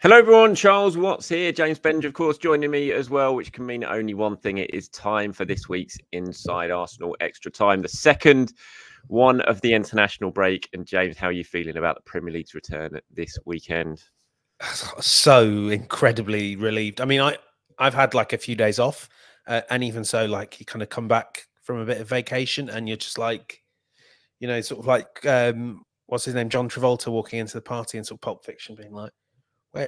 Hello, everyone. Charles Watts here. James Benge, of course, joining me as well, which can mean only one thing. It is time for this week's Inside Arsenal Extra Time, the second one of the international break. And James, how are you feeling about the Premier League's return this weekend? So incredibly relieved. I mean, I've had like a few days off, and even so, like you kind of come back from a bit of vacation, and you're just like, sort of like what's his name, John Travolta, walking into the party in sort of Pulp Fiction, being like,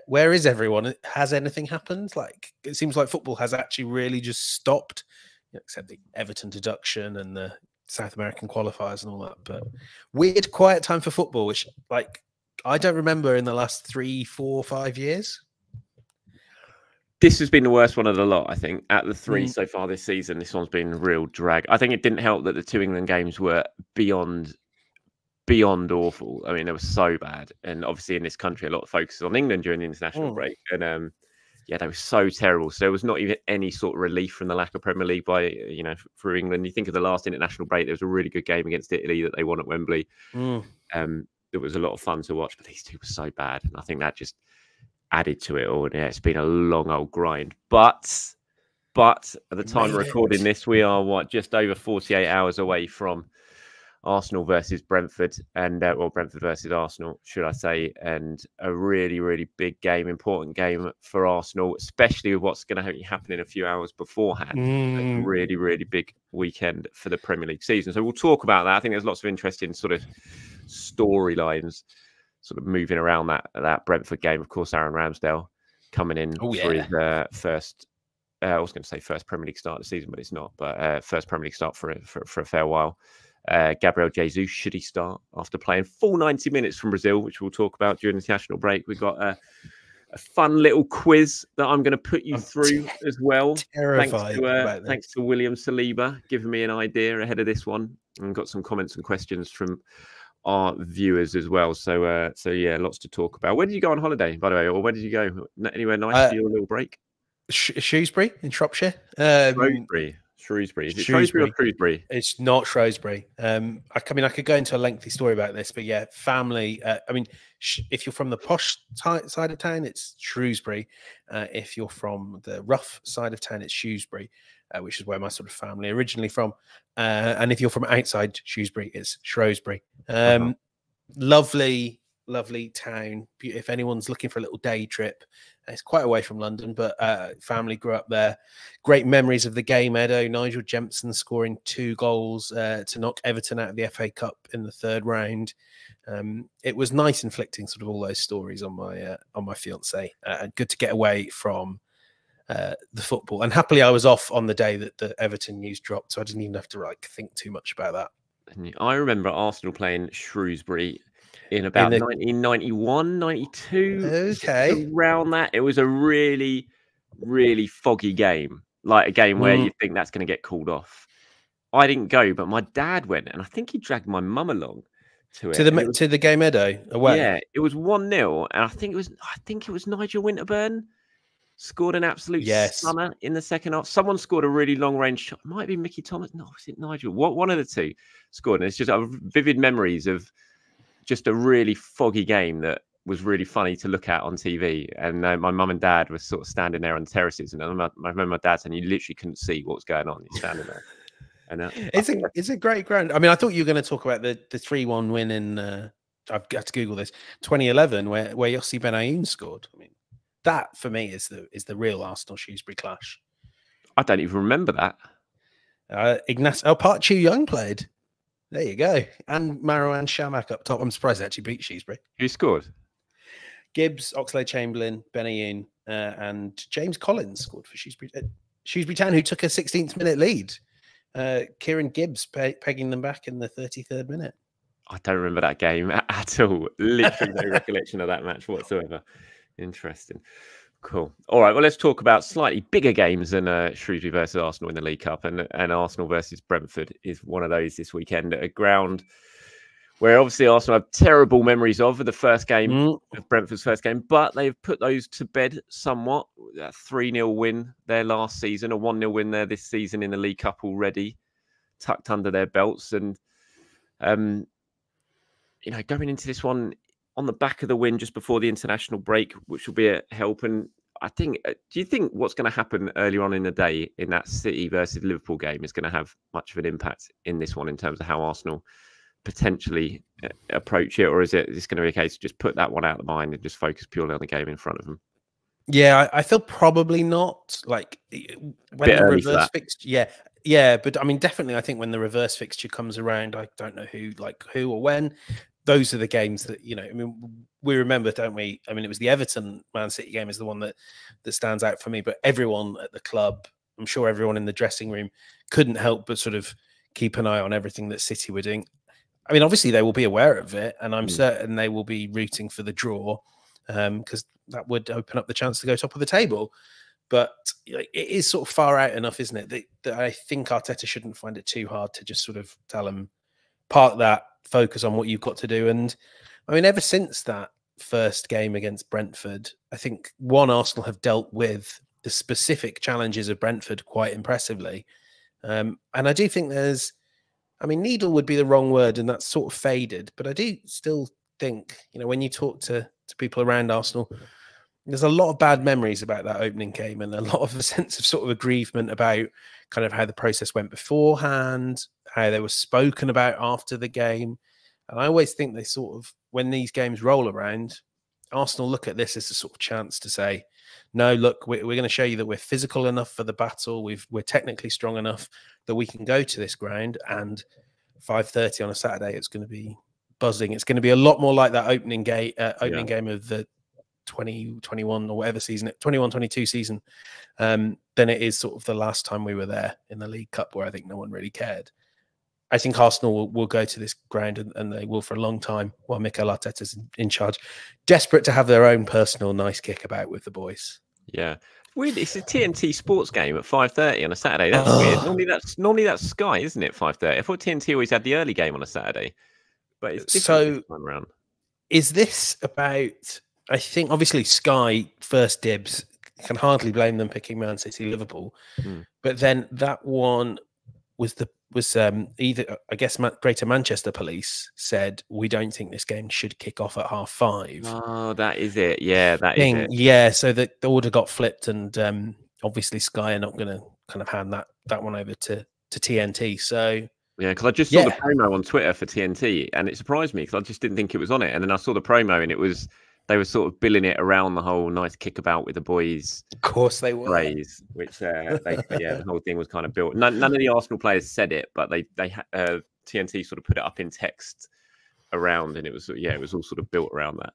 where is everyone? Has anything happened? Like it seems like football has actually really just stopped, except the Everton deduction and the South American qualifiers and all that. But weird, quiet time for football, which like I don't remember in the last 3, 4, 5 years. This has been the worst one of the lot, I think. At the three so far this season, this one's been a real drag. I think it didn't help that the two England games were beyond awful. I mean, they were so bad. And obviously in this country, a lot of focus on England during the international break. And yeah, they were so terrible. So there was not even any sort of relief from the lack of Premier League for England. You think of the last international break, there was a really good game against Italy that they won at Wembley. It was a lot of fun to watch, but these two were so bad. And I think that just added to it all. And yeah, it's been a long old grind. But at the time of recording this, we are just over 48 hours away from Arsenal versus Brentford, and Brentford versus Arsenal, should I say, and a really, really big game, important game for Arsenal, especially with what's going to happen in a few hours beforehand. A really, really big weekend for the Premier League season. So we'll talk about that. I think there's lots of interesting sort of storylines sort of moving around that Brentford game. Of course, Aaron Ramsdale coming in for his first, I was going to say first Premier League start of the season, but it's not, but first Premier League start for a fair while. Gabriel Jesus, should he start after playing full 90 minutes from Brazil, which we'll talk about during the international break. We've got a fun little quiz that I'm going to put you through as well. Thanks to William Saliba giving me an idea ahead of this one, and got some comments and questions from our viewers as well. So yeah, lots to talk about. Where did you go on holiday, by the way, or where did you go? Anywhere nice for your little break? Shrewsbury in Shropshire. Shrewsbury. Is it Shrewsbury or Shrewsbury? It's not Shrewsbury. I could go into a lengthy story about this, but yeah, family. If you're from the posh side of town, it's Shrewsbury. If you're from the rough side of town, it's Shrewsbury, which is where my sort of family originally from. And if you're from outside Shrewsbury, it's Shrewsbury. Lovely town. If anyone's looking for a little day trip, it's quite away from London, but family grew up there. Great memories of the game, Edo. Nigel Jempson scoring 2 goals to knock Everton out of the FA Cup in the 3rd round. It was nice inflicting sort of all those stories on my fiance. Good to get away from the football. And happily, I was off on the day that the Everton news dropped, so I didn't even have to think too much about that. I remember Arsenal playing Shrewsbury in about 1991, 92. Okay. Around that. It was a really, really foggy game. Like a game where you think that's going to get called off. I didn't go, but my dad went, and I think he dragged my mum along to it. To the game, Edo, away. Yeah, it was 1-0, and I think it was Nigel Winterburn scored an absolute stunner in the second half. Someone scored a really long range shot. It might be Mickey Thomas. No, was it Nigel? One of the two scored. And it's just vivid memories of just a really foggy game that was really funny to look at on TV. And my mum and dad were sort of standing there on the terraces. And I remember my dad saying you literally couldn't see what was going on. You're standing there. And it's a great ground. I mean, I thought you were going to talk about the 3-1 win in, I've got to Google this, 2011, where Yossi Benayoun scored. I mean, that for me is the real Arsenal Shrewsbury clash. I don't even remember that. Park Young played. There you go. And Marouane Chamakh up top. I'm surprised they actually beat Shrewsbury. Who scored? Gibbs, Oxlade-Chamberlain, Benayoun, and James Collins scored for Shrewsbury Town, who took a 16th minute lead. Kieran Gibbs pegging them back in the 33rd minute. I don't remember that game at all. Literally no recollection of that match whatsoever. Interesting. Cool. All right. Well, let's talk about slightly bigger games than Shrewsbury versus Arsenal in the League Cup, and Arsenal versus Brentford is one of those this weekend at a ground where obviously Arsenal have terrible memories of the first game of Brentford's first game, but they've put those to bed somewhat. A 3-0 win there last season, a 1-0 win there this season in the League Cup already, tucked under their belts, and going into this one, on the back of the win just before the international break, which will be a help. And I think, do you think what's going to happen earlier on in the day in that City versus Liverpool game is going to have much of an impact in this one in terms of how Arsenal potentially approach it? Or is it just going to be a case of just put that one out of the mind and just focus purely on the game in front of them? Yeah, I feel probably not. Like when the reverse fixture, yeah, but I mean, definitely, I think when the reverse fixture comes around, I don't know who or when. Those are the games that, you know, I mean, we remember, don't we? I mean, it was the Everton Man City game is the one that stands out for me. But everyone at the club, I'm sure everyone in the dressing room couldn't help but sort of keep an eye on everything that City were doing. I mean, obviously they will be aware of it, and I'm certain they will be rooting for the draw because that would open up the chance to go top of the table. But it is sort of far out enough, isn't it? That I think Arteta shouldn't find it too hard to just sort of tell them, park that, focus on what you've got to do. And I mean, ever since that first game against Brentford, I think Arsenal have dealt with the specific challenges of Brentford quite impressively. And I do think I mean, needle would be the wrong word, and that's sort of faded. But I do still think, you know, when you talk to people around Arsenal, there's a lot of bad memories about that opening game and a lot of a sense of sort of aggrievement about kind of how the process went beforehand, how they were spoken about after the game. And I always think they sort of, when these games roll around, Arsenal look at this as a sort of chance to say, no, look, we're going to show you that we're physical enough for the battle. We're technically strong enough that we can go to this ground. And 5:30 on a Saturday, it's going to be buzzing. It's going to be a lot more like that opening game of the 2021 or whatever season, 21-22 season, than it is sort of the last time we were there in the League Cup, where I think no one really cared. I think Arsenal will go to this ground, and they will for a long time while Mikel Arteta's in charge, desperate to have their own personal nice kickabout with the boys. Yeah, weird. It's a TNT Sports game at 5:30 on a Saturday. That's weird. Normally that's Sky, isn't it? 5:30. I thought TNT always had the early game on a Saturday, but it's different this time around. Is this about? I think obviously Sky first dibs, can hardly blame them picking Man City Liverpool, but then that one was either, I guess, Greater Manchester Police said we don't think this game should kick off at 5:30. Oh, that is it. Yeah, that is it. Yeah, so the order got flipped, and obviously Sky are not going to kind of hand that one over to TNT. So yeah, because I just saw the promo on Twitter for TNT, and it surprised me because I just didn't think it was on it. And then I saw the promo, and they were sort of billing it around the whole nice kickabout with the boys. Of course they were. Phrase, which the whole thing was kind of built. None of the Arsenal players said it, but they TNT sort of put it up in text around, and it was all sort of built around that.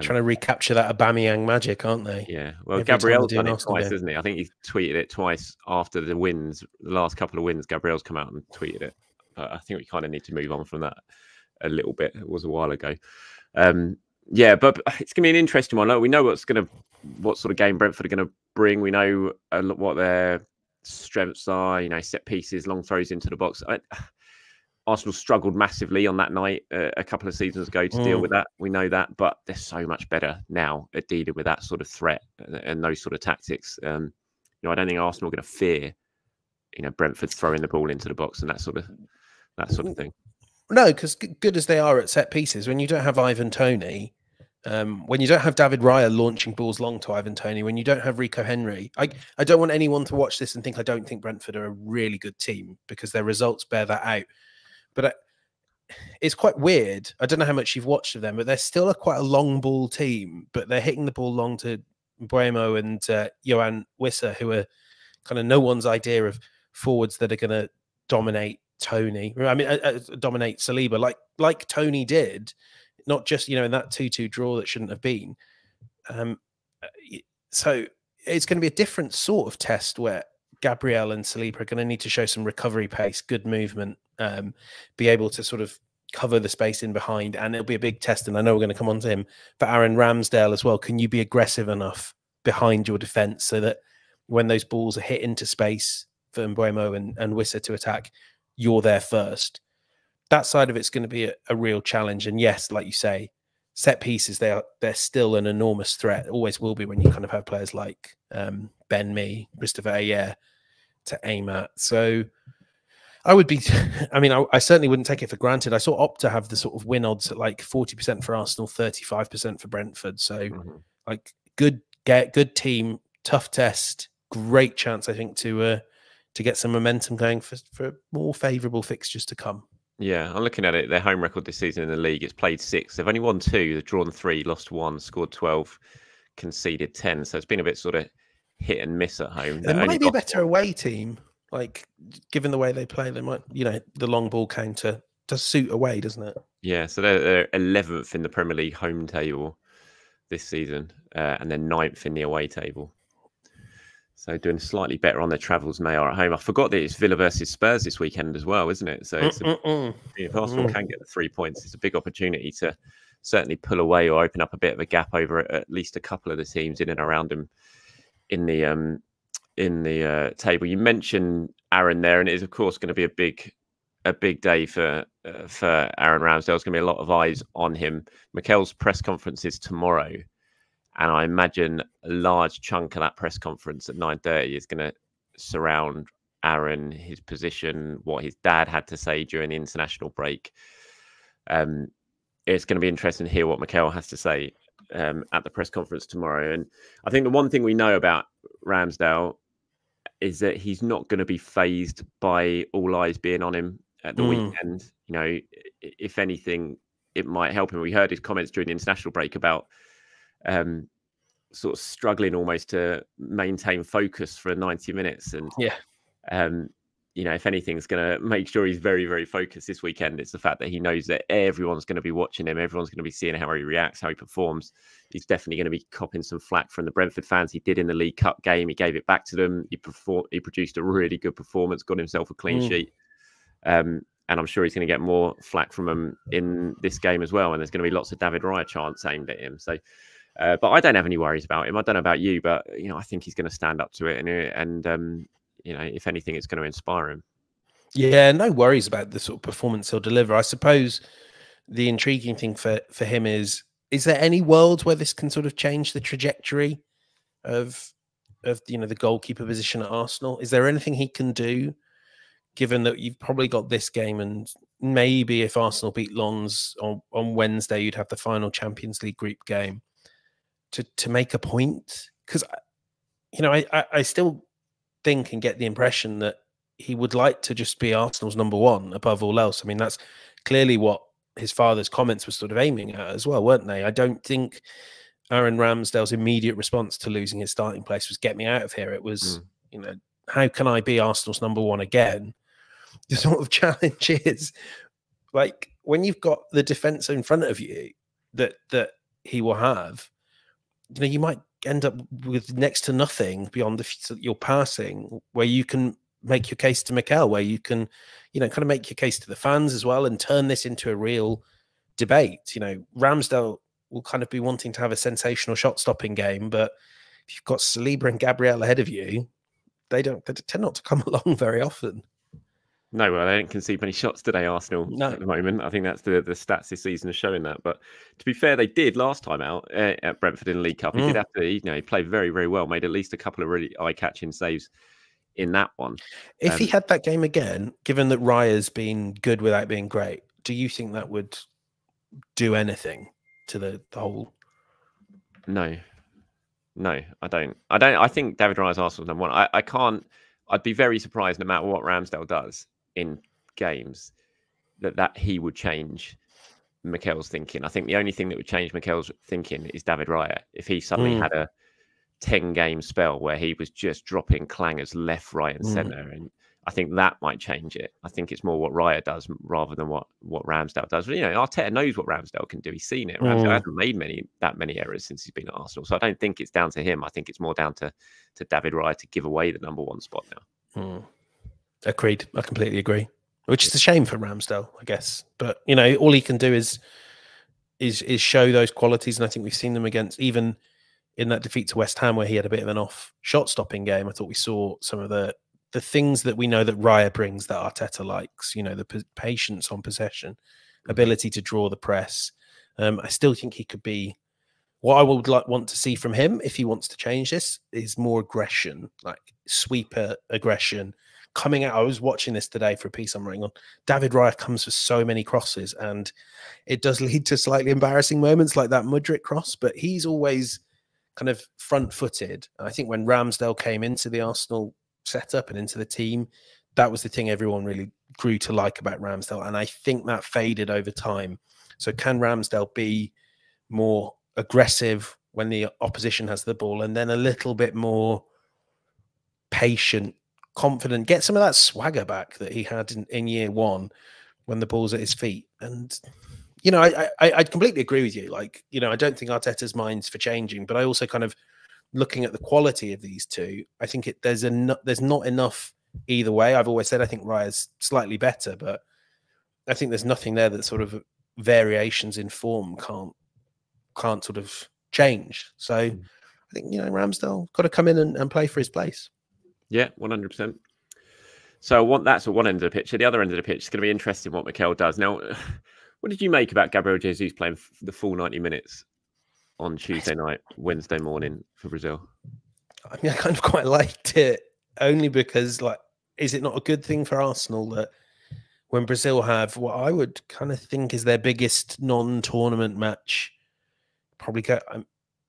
Trying to recapture that Aubameyang magic, aren't they? Yeah. Well, Gabriel's done it twice, hasn't he? I think he tweeted it twice after the wins, the last couple of wins. Gabriel's come out and tweeted it. I think we kind of need to move on from that a little bit. It was a while ago. Yeah, but it's going to be an interesting one. We know what sort of game Brentford are going to bring. We know what their strengths are. You know, set pieces, long throws into the box. Arsenal struggled massively on that night a couple of seasons ago to deal with that. We know that, but they're so much better now at dealing with that sort of threat and those sort of tactics. I don't think Arsenal are going to fear, Brentford throwing the ball into the box and that sort of thing. No, because good as they are at set pieces, when you don't have Ivan Toney, when you don't have David Raya launching balls long to Ivan Toney, when you don't have Rico Henry, I don't want anyone to watch this and think I don't think Brentford are a really good team, because their results bear that out. But it's quite weird. I don't know how much you've watched of them, but they're still quite a long ball team, but they're hitting the ball long to Mbeumo and Yohan Wissa, who are kind of no one's idea of forwards that are going to dominate Tony. I mean, dominate Saliba like Tony did, not just, in that 2-2 draw that shouldn't have been. So it's going to be a different sort of test where Gabriel and Saliba are going to need to show some recovery pace, good movement, be able to sort of cover the space in behind. And it'll be a big test, and I know we're going to come on to him, for Aaron Ramsdale as well. Can you be aggressive enough behind your defence so that when those balls are hit into space for Mbeumo and Wissa to attack, you're there first? That side of it's going to be a real challenge. And yes, like you say, set pieces, they're still an enormous threat. Always will be when you kind of have players like Ben Mee, Christopher Ayer to aim at. So I would be, I mean, I certainly wouldn't take it for granted. I saw Opta have the sort of win odds at like 40% for Arsenal, 35% for Brentford. So like good team, tough test, great chance, I think, to get some momentum going for more favourable fixtures to come. Yeah, I'm looking at it. Their home record this season in the league, it's played 6. They've only won 2, they've drawn 3, lost 1, scored 12, conceded 10. So it's been a bit sort of hit and miss at home. They might be a better away team. Like, given the way they play, they might, the long ball counter does suit away, doesn't it? Yeah, so they're 11th in the Premier League home table this season, and then 9th in the away table. So doing slightly better on their travels than they are at home. I forgot that it's Villa versus Spurs this weekend as well, isn't it? So if Arsenal can get the 3 points, it's a big opportunity to certainly pull away or open up a bit of a gap over at least a couple of the teams in and around them in the table. You mentioned Aaron there, and it is of course going to be a big day for Aaron Ramsdale. There's going to be a lot of eyes on him. Mikel's press conference is tomorrow. And I imagine a large chunk of that press conference at 9:30 is going to surround Aaron, his position, what his dad had to say during the international break. It's going to be interesting to hear what Mikel has to say at the press conference tomorrow. And I think the one thing we know about Ramsdale is that he's not going to be fazed by all eyes being on him at the weekend. If anything, it might help him. We heard his comments during the international break about sort of struggling almost to maintain focus for 90 minutes. And if anything's going to make sure he's very, very focused this weekend, it's the fact that he knows that everyone's going to be watching him. Everyone's going to be seeing how he reacts, how he performs. He's definitely going to be copping some flack from the Brentford fans. He did in the League Cup game. He gave it back to them. He produced a really good performance, got himself a clean sheet. And I'm sure he's going to get more flack from him in this game as well. And there's going to be lots of David Raya chants aimed at him. So, but I don't have any worries about him. I don't know about you, but I think he's going to stand up to it. And if anything, it's going to inspire him. Yeah, no worries about the sort of performance he'll deliver. I suppose the intriguing thing for him is there any world where this can sort of change the trajectory of the goalkeeper position at Arsenal? Is there anything he can do, given that you've probably got this game, and maybe if Arsenal beat Lens on Wednesday, you'd have the final Champions League group game to make a point? Because, I still think and get the impression that he would like to just be Arsenal's number one above all else. I mean, that's clearly what his father's comments were sort of aiming at as well, weren't they? I don't think Aaron Ramsdale's immediate response to losing his starting place was get me out of here. It was, how can I be Arsenal's number one again? The sort of challenge is, like, when you've got the defence in front of you that he will have, you might end up with next to nothing beyond your passing, where you can make your case to Mikel, where you can, kind of make your case to the fans as well and turn this into a real debate. Ramsdale will kind of be wanting to have a sensational shot-stopping game, but if you've got Saliba and Gabriel ahead of you, they tend not to come along very often. No, well, they didn't concede many shots today, Arsenal, at the moment. I think that's the stats this season are showing that. But to be fair, they did last time out at Brentford in the League Cup. He did have to, he played very, very well, made at least a couple of really eye-catching saves in that one. If he had that game again, given that Raya's been good without being great, do you think that would do anything to the whole? No, I don't. I think David Raya's Arsenal's number one. I can't. I'd be very surprised, no matter what Ramsdale does in games, that he would change Mikel's thinking. I think the only thing that would change Mikel's thinking is David Raya. If he suddenly had a 10-game spell where he was just dropping clangers left, right, and centre, and I think that might change it. I think it's more what Raya does rather than what Ramsdale does. But, Arteta knows what Ramsdale can do. He's seen it. Ramsdale hasn't made that many errors since he's been at Arsenal. So I don't think it's down to him. I think it's more down to David Raya to give away the number one spot now. Agreed. I completely agree. Which is a shame for Ramsdale, I guess. But, all he can do is show those qualities. And I think we've seen them against, even in that defeat to West Ham, where he had a bit of an off shot-stopping game. I thought we saw some of the things that we know that Raya brings that Arteta likes, the patience on possession, ability to draw the press. I still think he could be, what I would want to see from him, if he wants to change this, is more aggression, like sweeper aggression, coming out. I was watching this today for a piece I'm writing on. David Raya comes for so many crosses, and it does lead to slightly embarrassing moments like that Mudryk cross, but he's always kind of front-footed. I think when Ramsdale came into the Arsenal setup and into the team, that was the thing everyone really grew to like about Ramsdale, and I think that faded over time. So can Ramsdale be more aggressive when the opposition has the ball, and then a little bit more patient, confident, get some of that swagger back that he had in year one when the ball's at his feet? And I completely agree with you. Like, I don't think Arteta's mind's for changing, but I also kind of, looking at the quality of these two, I think there's not enough either way. I've always said I think Raya's slightly better, but I think there's nothing there that sort of variations in form can't sort of change. So I think, Ramsdale got to come in and play for his place. Yeah, 100%. So that's at one end of the pitch. At the other end of the pitch, it's going to be interesting what Mikel does. Now, what did you make about Gabriel Jesus playing the full 90 minutes on Tuesday night, Wednesday morning for Brazil? I mean, I kind of quite liked it, only because, like, is it not a good thing for Arsenal that when Brazil have what I would kind of think is their biggest non-tournament match, probably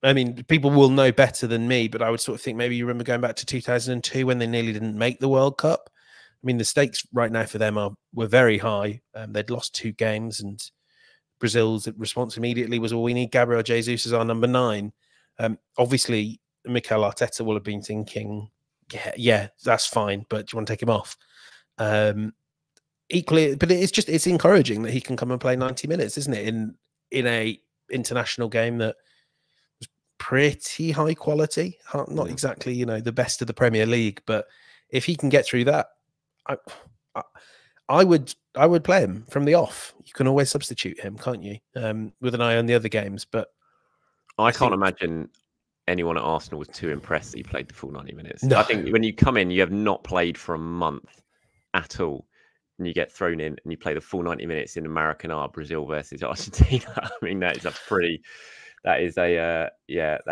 I mean, people will know better than me, but I would sort of think maybe you remember going back to 2002 when they nearly didn't make the World Cup. I mean, the stakes right now for them were very high. They'd lost 2 games, and Brazil's response immediately was, well, we need Gabriel Jesus as our number 9. Obviously, Mikel Arteta will have been thinking, yeah, that's fine, but do you want to take him off? Equally, but it's encouraging that he can come and play 90 minutes, isn't it? In a international game that was pretty high quality, not exactly, the best of the Premier League, but if he can get through that, I would play him from the off. You can always substitute him, can't you? With an eye on the other games. But I can't imagine anyone at Arsenal was too impressed that he played the full 90 minutes. No. I think when you come in, you have not played for a month at all, and you get thrown in and you play the full 90 minutes in Maracanã, Brazil versus Argentina. I mean, that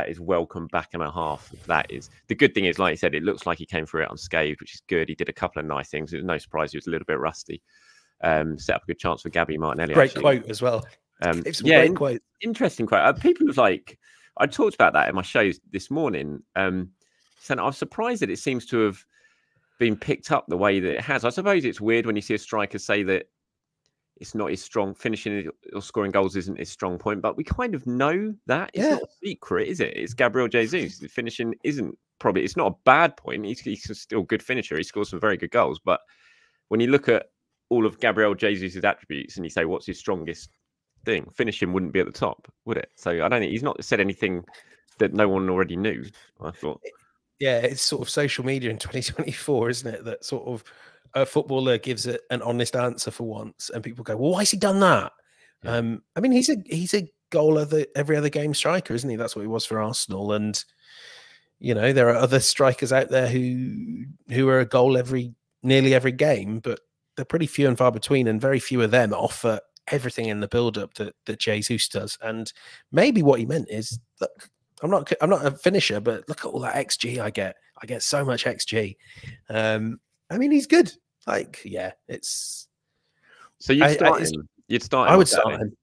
is welcome back and a half. That is the good thing. Is, like you said, it looks like he came through it unscathed, which is good. He did a couple of nice things. It was no surprise he was a little bit rusty. Set up a good chance for Gabby Martinelli. Great quote as well. Great quote. Interesting quote. People have I talked about that in my shows this morning. Saying I was surprised that it seems to have been picked up the way that it has. I suppose it's weird when you see a striker say that it's not his strong, finishing or scoring goals isn't his strong point, but we kind of know that. It's not a secret, is it? It's Gabriel Jesus. The finishing it's not a bad point. He's still a good finisher. He scores some very good goals. But when you look at all of Gabriel Jesus' attributes and you say, what's his strongest thing? Finishing wouldn't be at the top, would it? So I don't think he's not said anything that no one already knew, I thought. Yeah, it's sort of social media in 2024, isn't it? That sort of a footballer gives an honest answer for once, and people go, "Well, why has he done that?" Yeah. I mean, he's a goal every other game striker, isn't he? That's what he was for Arsenal, and there are other strikers out there who are a goal nearly every game, but they're pretty few and far between, and very few of them offer everything in the build-up that Jesus does. And maybe what he meant is, look, I'm not a finisher, but look at all that XG I get. I get so much XG. I mean, he's good. It's. So you'd start him. You'd start him. I would start him.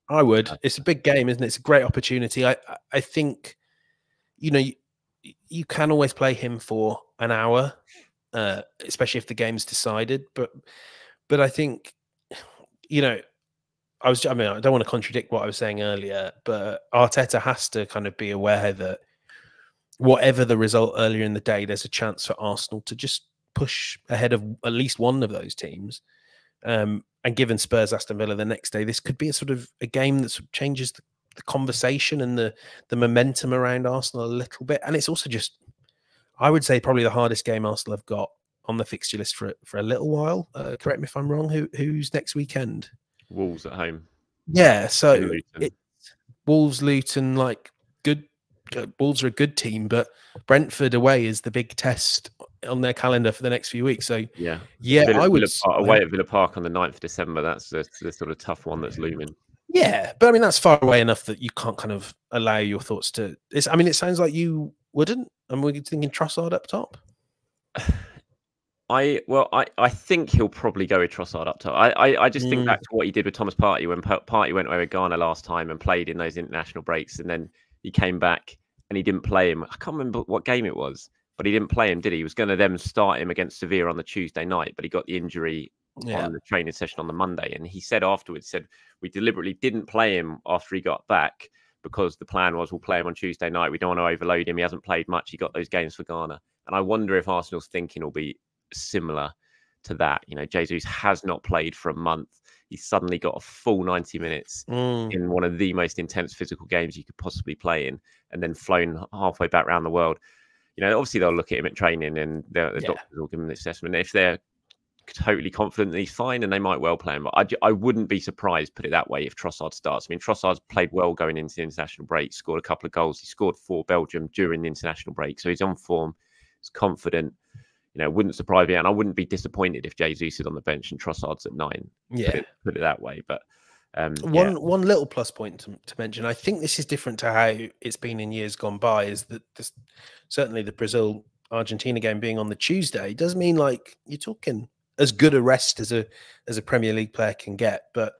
I would. It's a big game, isn't it? It's a great opportunity. I think, you can always play him for an hour, especially if the game's decided. But I think, I don't want to contradict what I was saying earlier, but Arteta has to kind of be aware that whatever the result earlier in the day, there's a chance for Arsenal to just push ahead of at least one of those teams. And given Spurs Aston Villa the next day, this could be a game that sort of changes the conversation and the momentum around Arsenal a little bit. And it's also just, I would say, probably the hardest game Arsenal have got on the fixture list for a little while. Correct me if I'm wrong. Who's next weekend? Wolves at home. Yeah, so Wolves, Luton, good. Wolves are a good team, but Brentford away is the big test on their calendar for the next few weeks. So I would away at Villa Park on the 9th of December. That's the sort of tough one that's looming. Yeah, but I mean that's far away enough that you can't kind of allow your thoughts to. It sounds like you wouldn't. And we're thinking Trossard up top. I think he'll probably go with Trossard up top. I just think back to what he did with Thomas Partey when Partey went away with Ghana last time and played in those international breaks, and then he came back and he didn't play him. I can't remember what game it was, but he didn't play him, did he? He was going to then start him against Sevilla on the Tuesday night, but he got the injury on the training session on the Monday. And he said afterwards, we deliberately didn't play him after he got back because the plan was we'll play him on Tuesday night. We don't want to overload him. He hasn't played much. He got those games for Ghana. And I wonder if Arsenal's thinking will be similar to that. You know, Jesus has not played for a month. He's suddenly got a full 90 minutes in one of the most intense physical games you could possibly play in, and then flown halfway back around the world. You know, obviously they'll look at him at training and the doctors will give him the assessment. If they're totally confident that he's fine, and they might well play him. But I wouldn't be surprised, put it that way, if Trossard starts. I mean, Trossard's played well going into the international break, scored a couple of goals. He scored for Belgium during the international break. So he's on form, he's confident. You know, wouldn't surprise me. And I wouldn't be disappointed if Jesus is on the bench and Trossard's at 9. Yeah. Put it that way. But one little plus point to mention, I think this is different to how it's been in years gone by, is that certainly the Brazil-Argentina game being on the Tuesday does mean like you're talking as good a rest as a Premier League player can get. But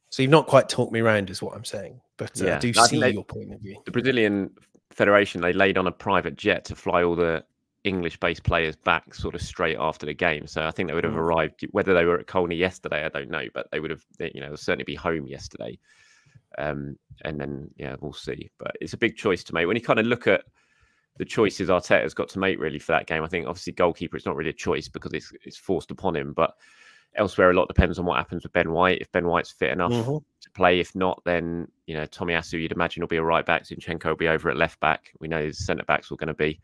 so you've not quite talked me around, is what I'm saying. But I do see your point of view. The Brazilian Federation, they laid on a private jet to fly all the English-based players back sort of straight after the game. So I think they would have arrived, whether they were at Colney yesterday, I don't know, but they would have, you know, certainly be home yesterday. And then, we'll see. But it's a big choice to make. When you kind of look at the choices Arteta's got to make really for that game, I think obviously goalkeeper, it's not really a choice because it's forced upon him. But elsewhere, a lot depends on what happens with Ben White. If Ben White's fit enough to play, if not, then, you know, Tomiyasu, you'd imagine, will be a right back. Zinchenko will be over at left back. We know his centre backs are going to be.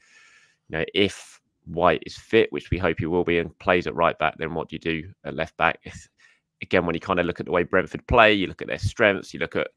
You know, if White is fit, which we hope he will be, and plays at right back, then what do you do at left back? Again, when you kind of look at the way Brentford play, you look at their strengths, you look at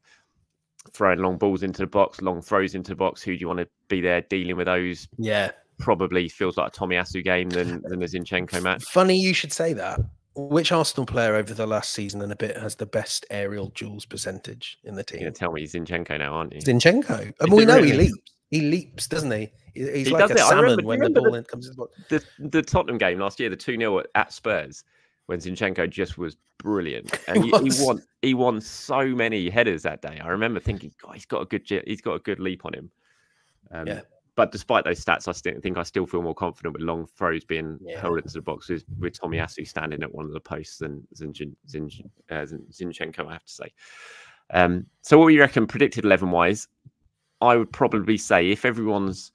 throwing long balls into the box, long throws into the box. Who do you want to be there dealing with those? Yeah. Probably feels like a Tomiyasu game than a Zinchenko match. Funny you should say that. Which Arsenal player over the last season and a bit has the best aerial duels percentage in the team? You're going to tell me Zinchenko now, aren't you? Zinchenko. I mean, we know he leaps. He leaps, doesn't he? He's like a salmon when the ball comes in the box. The Tottenham game last year, the 2-0 at Spurs, when Zinchenko just was brilliant, and he won so many headers that day. I remember thinking, God, he's got a good leap on him. But despite those stats, I still feel more confident with long throws being hurled into the box with Tomiyasu standing at one of the posts than Zinchenko, I have to say. So what do you reckon predicted 11-wise? I would probably say if everyone's,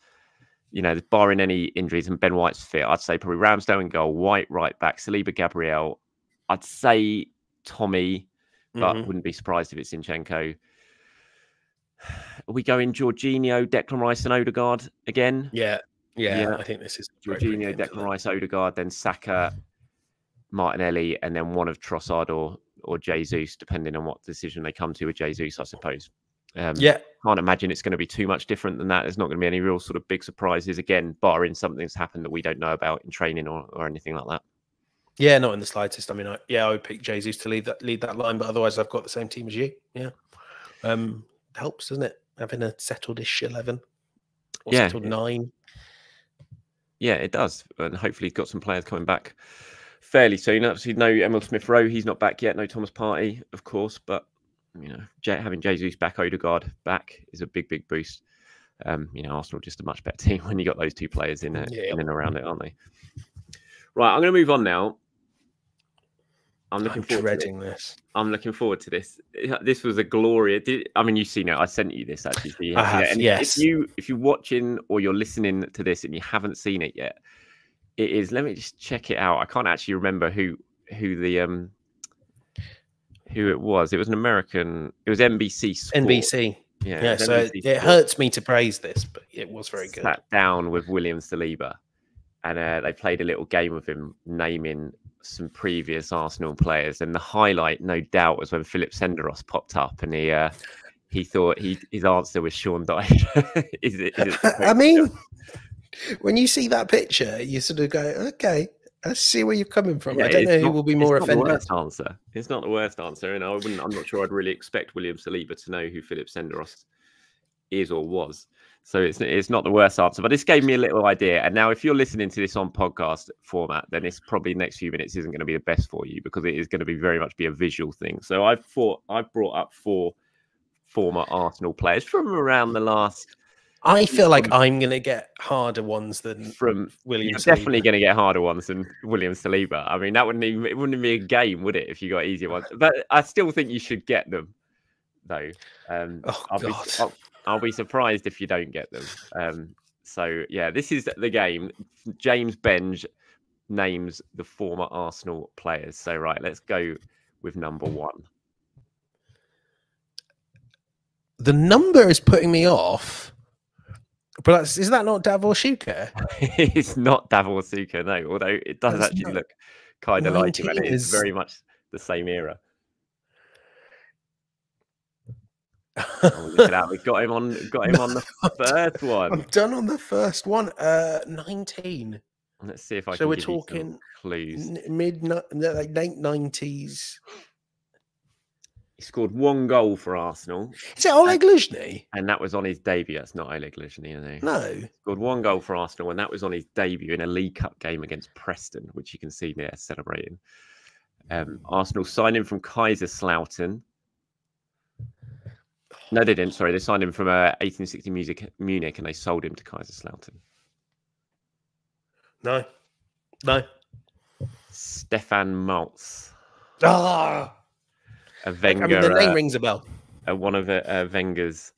you know, barring any injuries and Ben White's fit, I'd say probably Ramsdale in goal, White right back, Saliba, Gabriel. I'd say Tommy, but wouldn't be surprised if it's Zinchenko. Are we going Jorginho, Declan Rice and Odegaard again? Yeah. I think this is Jorginho, Declan Rice, Odegaard, then Saka, Martinelli, and then one of Trossard or Jesus, depending on what decision they come to with Jesus, I suppose. Can't imagine it's going to be too much different than that. There's not going to be any real sort of big surprises, again, barring something's happened that we don't know about in training or anything like that. Yeah, not in the slightest. I mean, I would pick Jesus to lead that line, but otherwise I've got the same team as you. Yeah. Helps, doesn't it? Having a settled-ish 11 or settled 9. Yeah, it does. And hopefully he's got some players coming back fairly soon. Obviously, no Emil Smith-Rowe. He's not back yet. No Thomas Partey, of course. But, you know, having Jesus back, Odegaard back is a big, big boost. You know, Arsenal just a much better team when you got those two players in and around it, aren't they? Right, I'm going to move on now. I'm looking forward to this. This was a glorious. I mean, you've seen it. I sent you this actually. So I have, and yes. If you're watching or you're listening to this and you haven't seen it yet, it is. Let me just check it out. I can't actually remember who it was. It was an American. It was NBC Sport. NBC. Yeah. So NBC it hurts me to praise this, but it was very good. Sat down with William Saliba, and they played a little game with him, naming some previous Arsenal players, and the highlight, no doubt, was when Philip Senderos popped up, and he thought his answer was Sean Dyche. Is it I mean, when you see that picture, you sort of go, "Okay, I see where you're coming from." I don't know who will be more offended. It's not the worst answer, and I'm not sure I'd really expect William Saliba to know who Philip Senderos is or was. So it's not the worst answer, but this gave me a little idea. And now if you're listening to this on podcast format, then it's probably next few minutes isn't going to be the best for you because it is going to be very much be a visual thing. So I've brought up 4 former Arsenal players from around the last. I feel like I'm going to get harder ones than William You're Saliba. definitely going to get harder ones than William Saliba. I mean, it wouldn't be a game, would it, if you got easier ones? But I still think you should get them, though. I'll be surprised if you don't get them. So yeah, this is the game. James Benge names the former Arsenal players. So right, let's go with number 1. The number is putting me off. But is that not Davor Suker? It's not Davor Suker, no. Although it does actually look kind of like him, and it is very much the same era. Oh, look at that! We've got him on the first one. I'm done on the first one. 19. Let's see if I can. So we're give you talking some clues. Late 90s. He scored 1 goal for Arsenal. Is it Oleg Luzhny? And that was on his debut. That's not Oleg Luzhny, is it? No. He scored 1 goal for Arsenal, and that was on his debut in a League Cup game against Preston, which you can see there celebrating. Arsenal signed him from Kaiserslautern. No, they didn't. Sorry, they signed him from 1860 Munich, and they sold him to Kaiserslautern. No. Stefan Maltz. Ah. A Wenger. I mean, the name rings a bell. One of Wenger's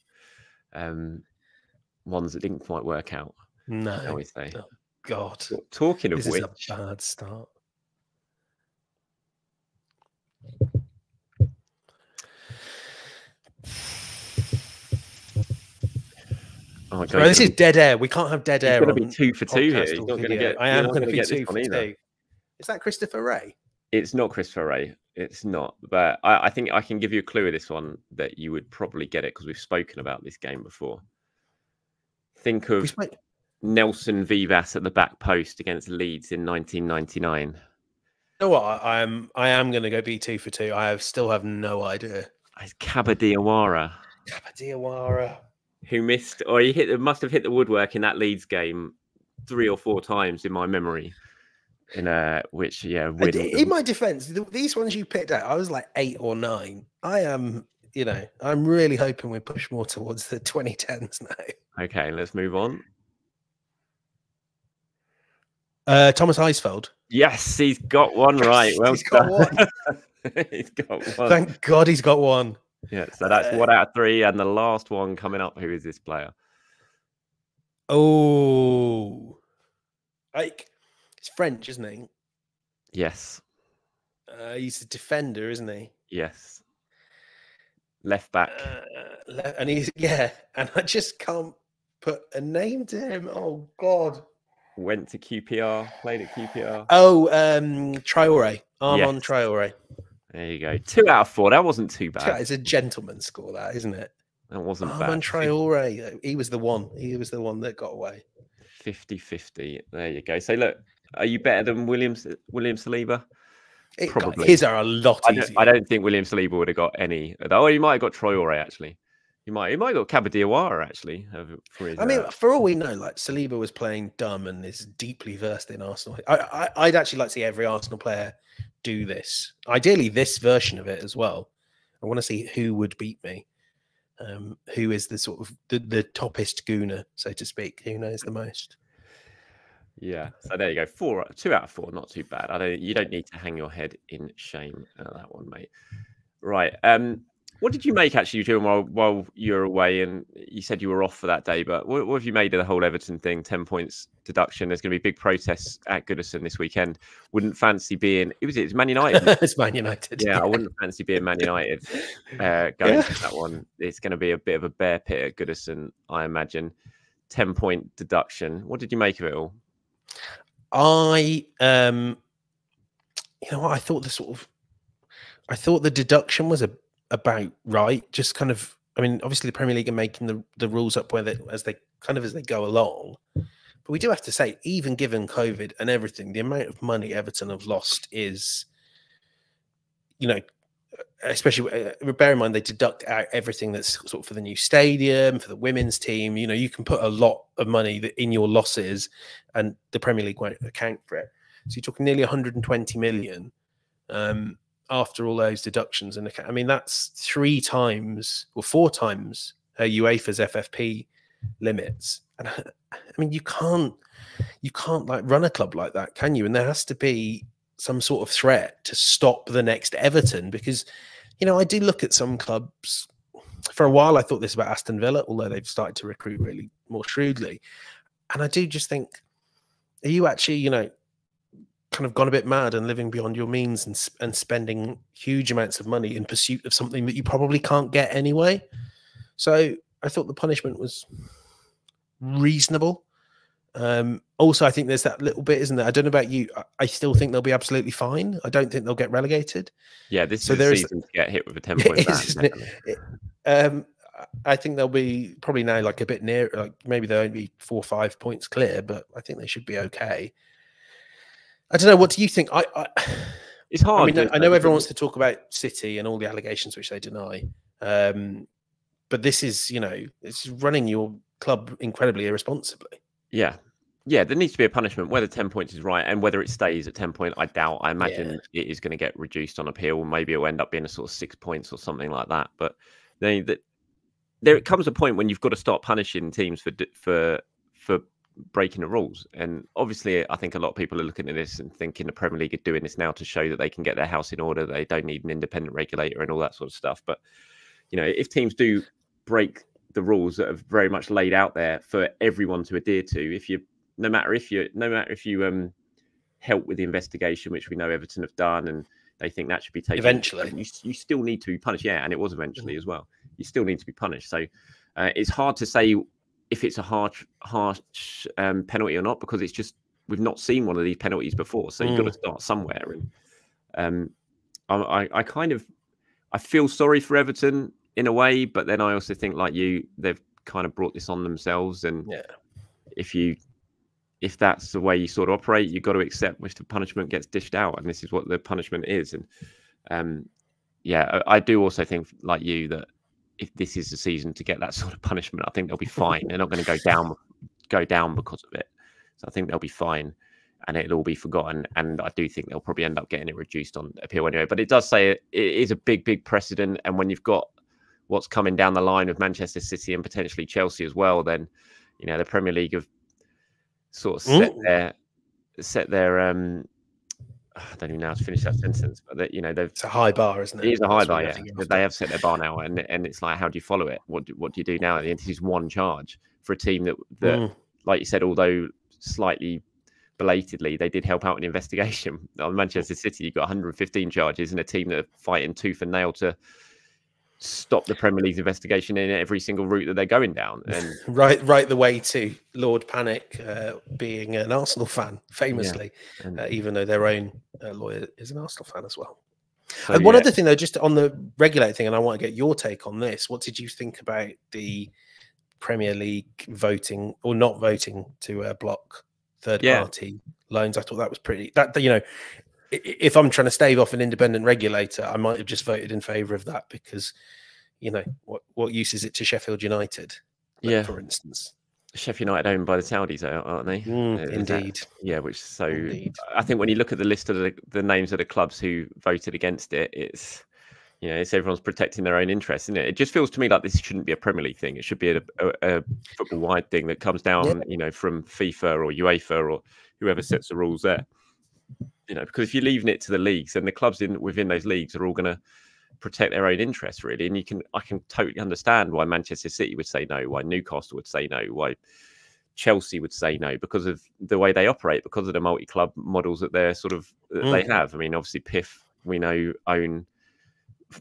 ones that didn't quite work out. No. Shall we say? Oh, God. Talking of this which, is a bad start. oh, Bro, this is dead air. We can't have dead air. It's going to be 2 for 2 here. He's not going to get. I am going to be 2 for 2. Is that Christopher Ray? It's not Christopher Ray. It's not. But I think I can give you a clue with this one that you would probably get it because we've spoken about this game before. Think of Nelson Vivas at the back post against Leeds in 1999. You know what? I am going to go be 2 for 2. Still have no idea. It's Kaba Diawara. Who missed, or must have hit the woodwork in that Leeds game 3 or 4 times in my memory. In which, yeah, in my defense, these ones you picked out, I was like 8 or 9. I am, I'm really hoping we push more towards the 2010s now. Okay, let's move on. Thomas Heisfeld. Yes, he's got one right. Well, he's got one. He's got one. Thank God he's got one. Yeah, so that's 1 out of 3, and the last one coming up. Who is this player? Oh, he's French, isn't he? Yes. He's a defender, isn't he? Yes. Left back. And and I just can't put a name to him. Oh God. Went to QPR, played at QPR. Oh, Traore. Armand Traore. There you go. 2 out of 4. That wasn't too bad. It's a gentleman score, that, isn't it? That wasn't bad. Armand Traore. He was the one. He was the one that got away. 50-50. There you go. So look, are you better than William Saliba? Probably. His are a lot easier. I don't think William Saliba would have got any. Oh, he might have got Traore actually. He might have got Kaba Diawara actually. For all we know, like Saliba was playing dumb and is deeply versed in Arsenal. I'd actually like to see every Arsenal player do this. Ideally, this version of it as well. I want to see who would beat me. Who is the sort of the toppest gooner, so to speak? Who knows the most? Yeah. So there you go. 2 out of 4, not too bad. You don't need to hang your head in shame at that one, mate. Right. What did you make actually doing while you were away? And you said you were off for that day, but what have you made of the whole Everton thing? 10 points deduction. There's going to be big protests at Goodison this weekend. Wouldn't fancy being. It's Man United. It's Man United. Yeah, I wouldn't fancy being Man United going to that one. It's going to be a bit of a bear pit at Goodison, I imagine. 10-point deduction. What did you make of it all? I thought the deduction was about right. Just kind of, I mean, obviously the Premier League are making the rules up as they go along. But we do have to say, even given COVID and everything, the amount of money Everton have lost is, especially bear in mind they deduct out everything that's sort of for the new stadium, for the women's team. You know, you can put a lot of money in your losses, and the Premier League won't account for it. So you're talking nearly 120 million after all those deductions. And I mean, that's 3 times or 4 times UEFA's FFP limits. And I mean, you can't like run a club like that, can you? And there has to be some sort of threat to stop the next Everton, because, you know, I do look at some clubs. For a while I thought this about Aston Villa, although they've started to recruit really more shrewdly. And I do just think, are you actually, you know, kind of gone a bit mad and living beyond your means and spending huge amounts of money in pursuit of something that you probably can't get anyway? So I thought the punishment was reasonable. Also, I think there's that little bit, isn't there? I don't know about you. I still think they'll be absolutely fine. I don't think they'll get relegated. Yeah, this is the season to get hit with a 10-point ban. I think they'll be probably now like a bit near, like maybe they'll only be 4 or 5 points clear, but I think they should be okay. I don't know. What do you think? It's hard. I mean, I know everyone wants to talk about City and all the allegations which they deny, but this is, you know, it's running your club incredibly irresponsibly. Yeah. Yeah, there needs to be a punishment. Whether 10 points is right and whether it stays at 10 points, I doubt. I imagine it is going to get reduced on appeal. Maybe it'll end up being a sort of 6 points or something like that. But there comes a point when you've got to start punishing teams for breaking the rules. And obviously, I think a lot of people are looking at this and thinking the Premier League are doing this now to show that they can get their house in order. They don't need an independent regulator and all that sort of stuff. But, you know, if teams do break the rules that are very much laid out there for everyone to adhere to, no matter if you help with the investigation, which we know Everton have done, and they think that should be taken eventually, you still need to be punished. Yeah, and it was eventually as well. You still need to be punished. So it's hard to say if it's a harsh penalty or not, because it's just we've not seen one of these penalties before. So you've got to start somewhere. And I feel sorry for Everton in a way, but then I also think, like you, they've kind of brought this on themselves. And if that's the way you sort of operate, you've got to accept which the punishment gets dished out, and this is what the punishment is. And I do also think, like you, that if this is the season to get that sort of punishment, I think they'll be fine. They're not going to go down because of it. So I think they'll be fine, and it'll all be forgotten. And I do think they'll probably end up getting it reduced on appeal anyway. But it does say it is a big precedent, and when you've got what's coming down the line of Manchester City and potentially Chelsea as well, then, you know, the Premier League have sort of set their I don't even know how to finish that sentence, but that, you know, it's a high bar, isn't it? It is a high bar, yeah. They have set their bar now, and it's like, how do you follow it? What do you do now? This is one charge for a team that like you said, although slightly belatedly, they did help out in the investigation. On Manchester City, you've got 115 charges, and a team that are fighting tooth and nail to stop the Premier League's investigation in every single route that they're going down. And right the way to Lord Panic being an Arsenal fan, famously, even though their own lawyer is an Arsenal fan as well. So, and one other thing, though, just on the regulator thing, and I want to get your take on this. What did you think about the Premier League voting or not voting to block third-party loans? I thought that was pretty... you know, if I'm trying to stave off an independent regulator, I might have just voted in favour of that, because, you know, what use is it to Sheffield United, for instance? Sheffield United owned by the Saudis, aren't they? Indeed. Indeed. I think when you look at the list of the names of the clubs who voted against it, it's, you know, it's everyone's protecting their own interests, isn't it? It just feels to me like this shouldn't be a Premier League thing. It should be a football-wide thing that comes down, you know, from FIFA or UEFA or whoever sets the rules there. You know, because if you're leaving it to the leagues, then the clubs within those leagues are all going to protect their own interests, really. And I can totally understand why Manchester City would say no, why Newcastle would say no, why Chelsea would say no, because of the way they operate, because of the multi-club models that they're they have. I mean, obviously PIF, we know, own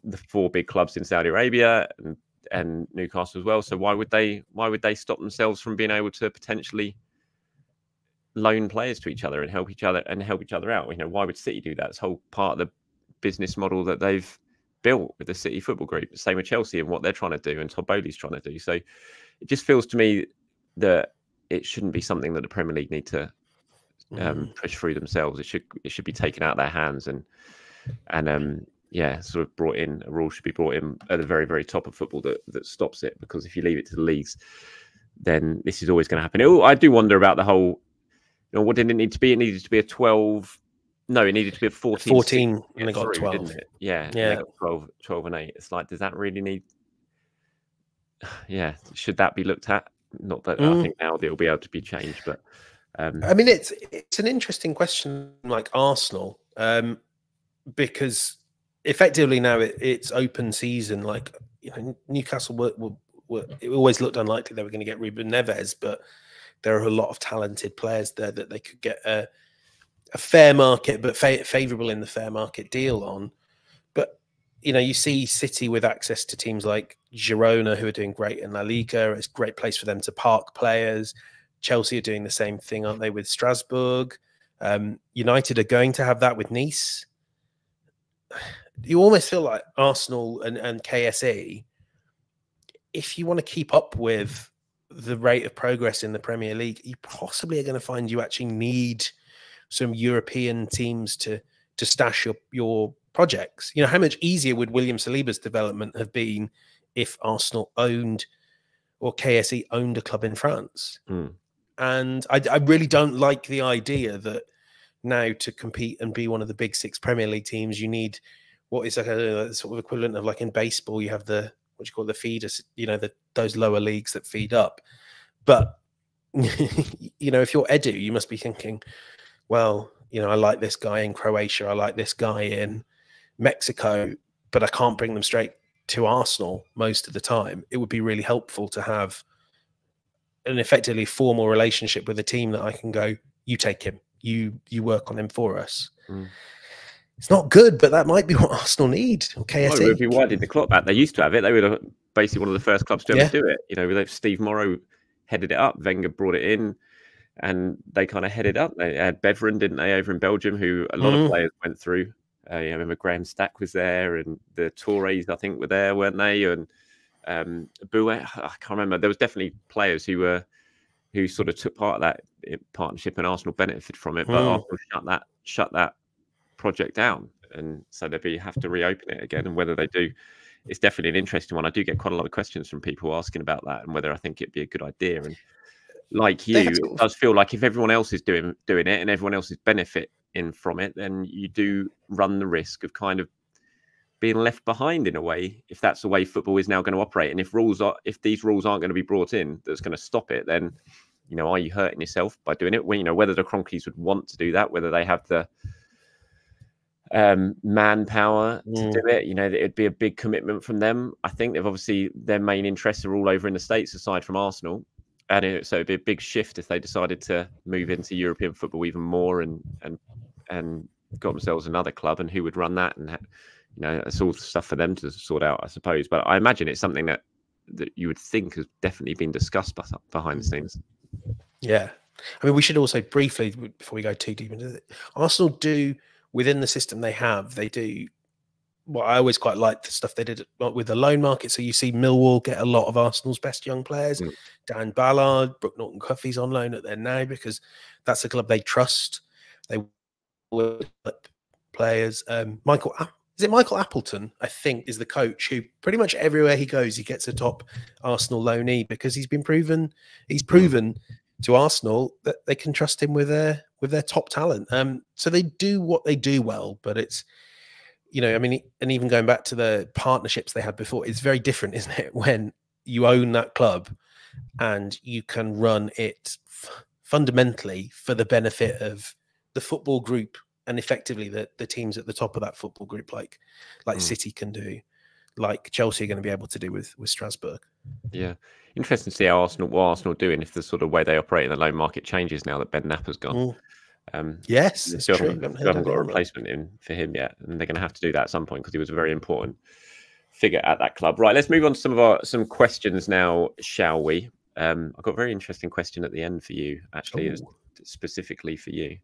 the 4 big clubs in Saudi Arabia and Newcastle as well. So why would they stop themselves from being able to potentially loan players to each other and help each other out? You know, why would City do that? It's whole part of the business model that they've built with the City Football Group. Same with Chelsea and what they're trying to do and Todd Bowley's trying to do. So it just feels to me that it shouldn't be something that the Premier League need to push through themselves. It should be taken out of their hands and sort of brought in, a rule should be brought in at the very, very top of football that stops it, because if you leave it to the leagues, then this is always going to happen. I do wonder about the whole, what did it need to be? It needed to be a 12. No, it needed to be a 14. 14, and they got 12. Didn't it? Yeah. And they got 12 and 8. It's like, does that really need? Yeah. Should that be looked at? Not that I think now it'll be able to be changed, but I mean, it's an interesting question, like Arsenal, because effectively now it's open season. Like, Newcastle it always looked unlikely they were going to get Ruben Neves, but there are a lot of talented players there that they could get a fair market, but favourable in the fair market deal on. But, you see City with access to teams like Girona, who are doing great in La Liga. It's a great place for them to park players. Chelsea are doing the same thing, aren't they, with Strasbourg? United are going to have that with Nice. You almost feel like Arsenal and KSE, if you want to keep up with the rate of progress in the Premier League, you possibly are going to find you actually need some European teams to stash your projects. How much easier would William Saliba's development have been if Arsenal owned or KSE owned a club in France? And I really don't like the idea that now to compete and be one of the big 6 Premier League teams, you need what is like a sort of equivalent of, like in baseball, you have the feeders, those lower leagues that feed up. But, if you're Edu, you must be thinking, well, I like this guy in Croatia, I like this guy in Mexico, but I can't bring them straight to Arsenal most of the time. It would be really helpful to have an effectively formal relationship with a team that I can go, you take him, you work on him for us. It's not good, but that might be what Arsenal need, or KSE. Well, why did the Klopp back? They used to have it. They were basically one of the first clubs to ever do it. Steve Morrow headed it up. Wenger brought it in, and they kind of headed up. They had Beveren, didn't they, over in Belgium, who a lot of players went through. I remember Graham Stack was there, and the Tourés, I think, were there, weren't they? And Bouet, I can't remember. There was definitely players who sort of took part of that partnership, and Arsenal benefited from it. But Arsenal shut that project down, and so they'll have to reopen it again. And whether they do, it's definitely an interesting one. I do get quite a lot of questions from people asking about that and whether I think it'd be a good idea. And like you, it does feel like if everyone else is doing it and everyone else is benefiting from it, then you do run the risk of kind of being left behind in a way, if that's the way football is now going to operate. And if these rules aren't going to be brought in that's going to stop it, then are you hurting yourself by doing it? Whether the Cronkies would want to do that, whether they have the manpower to do it, it'd be a big commitment from them. I think they've obviously, their main interests are all over in the States aside from Arsenal, and so it'd be a big shift if they decided to move into European football even more and got themselves another club, and who would run that, and it's all stuff for them to sort out, I suppose. But I imagine it's something that you would think has definitely been discussed behind the scenes. Yeah, I mean, we should also briefly, before we go too deep into it, Arsenal do, within the system they do what I always quite like, the stuff they did with the loan market. So you see Millwall get a lot of Arsenal's best young players. Dan Ballard, Brooke Norton-Cuffy's on loan at there now because that's a club they trust. They will players. Michael Appleton, I think, is the coach who pretty much everywhere he goes, he gets a top Arsenal loanee because he's proven to Arsenal that they can trust him with their top talent. So they do what they do well, but it's, I mean, and even going back to the partnerships they had before, it's very different, isn't it? When you own that club and you can run it fundamentally for the benefit of the football group and effectively the teams at the top of that football group, like City can do, like Chelsea are going to be able to do with Strasbourg. Yeah. Interesting to see what Arsenal doing if the sort of way they operate in the loan market changes now that Ben Napper's gone. Yes, it's true. Haven't got a replacement in for him yet, and they're going to have to do that at some point because he was a very important figure at that club. Right, let's move on to some questions now, shall we? I've got a very interesting question at the end for you, actually, specifically for you.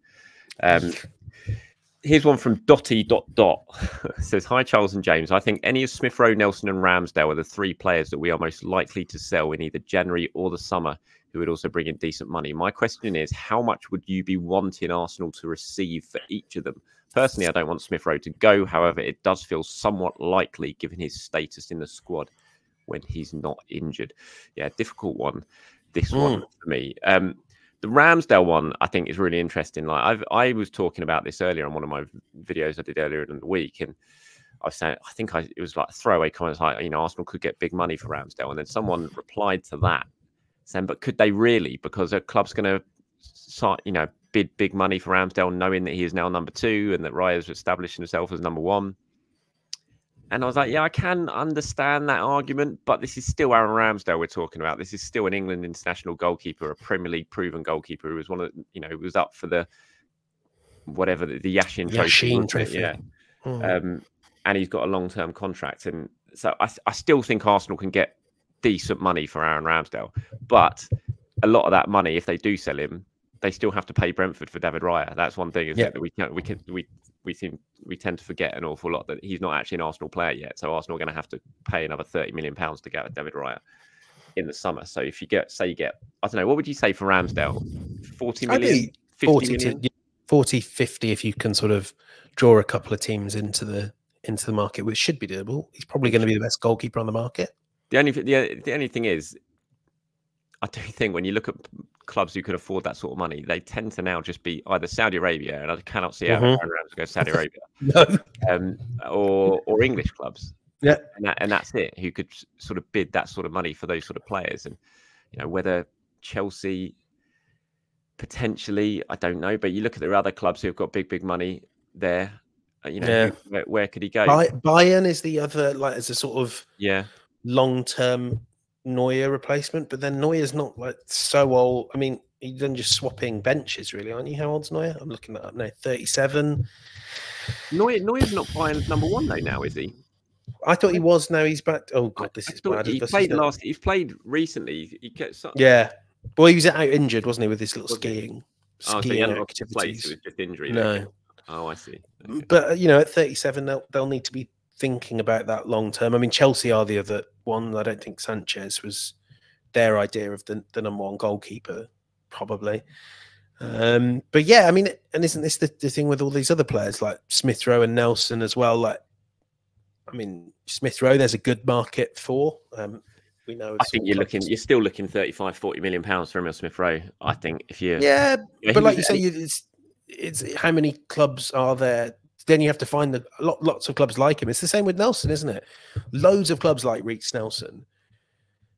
Here's one from Dotty. It says, "Hi Charles and James. I think any of Smith Rowe, Nelson, and Ramsdale are the 3 players that we are most likely to sell in either January or the summer, who would also bring in decent money. My question is, how much would you be wanting Arsenal to receive for each of them? Personally, I don't want Smith Rowe to go. However, it does feel somewhat likely given his status in the squad when he's not injured. Yeah, difficult one. This one for me. The Ramsdale one, I think, is really interesting. Like I was talking about this earlier on one of my videos I did earlier in the week, and I was saying, I think it was like throwaway comments like, Arsenal could get big money for Ramsdale, and then someone replied to that saying, but could they really? Because a club's going to bid big money for Ramsdale, knowing that he is now number 2 and that Raya's established himself as number 1. And I was like, yeah, I can understand that argument, but this is still Aaron Ramsdale we're talking about. This is still an England international goalkeeper, a Premier League proven goalkeeper who was one of, who was up for the Yashin Trophy. Yeah. And he's got a long-term contract. And so I still think Arsenal can get decent money for Aaron Ramsdale. But a lot of that money, if they do sell him, they still have to pay Brentford for David Raya. That's one thing, isn't it? That we tend to forget an awful lot that he's not actually an Arsenal player yet. So Arsenal are going to have to pay another £30 million to get David Raya in the summer. So if you get, I don't know, what would you say for Ramsdale? 40 million? 50 million? 40, 50 if you can sort of draw a couple of teams into the market, which should be doable. He's probably going to be the best goalkeeper on the market. The only thing is, I do think when you look at clubs who could afford that sort of money, they tend to now just be either Saudi Arabia, and I cannot see how Aaron Ramsdale goes to Saudi Arabia, or English clubs. Yeah, and that's it. Who could sort of bid that sort of money for those sort of players, and whether Chelsea potentially, I don't know. But you look at the other clubs who have got big money there. Where could he go? Bayern is the other, like, as a sort of long-term Neuer replacement, but then Neuer's not like so old. I mean, he's done just swapping benches, really, aren't you? How old's Neuer? I'm looking that up now. 37. Neuer's not Bayern's number 1 though now, is he? I thought he was. Now he's back. Oh god, this is bad. He's played recently. Well, he was out injured, wasn't he, with his little skiing activities? It was just injury. No. Oh, I see. Okay. But at 37, they'll need to be thinking about that long term. I mean, Chelsea are the other one. I don't think Sanchez was their idea of the number 1 goalkeeper, probably. But yeah, I mean, and isn't this the thing with all these other players like Smith Rowe and Nelson as well? Like, I mean, Smith Rowe, there's a good market for. We know. I think you're still looking 35, 40 million pounds for Emil Smith Rowe. I think if you but like you say, it's how many clubs are there? Then you have to find lots of clubs like him. It's the same with Nelson, isn't it? Loads of clubs like Reece Nelson.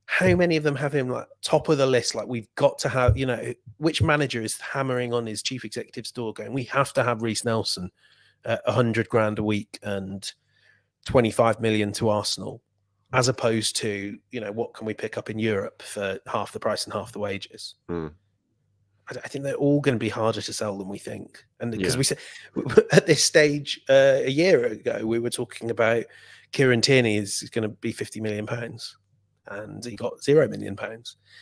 How many of them have him like top of the list? Like, we've got to have, which manager is hammering on his chief executive's door going, we have to have Reece Nelson at 100 grand a week and 25 million to Arsenal, as opposed to, what can we pick up in Europe for half the price and half the wages? I think they're all going to be harder to sell than we think. And because we said at this stage a year ago, we were talking about Kieran Tierney is going to be £50 million, and he got £0 million.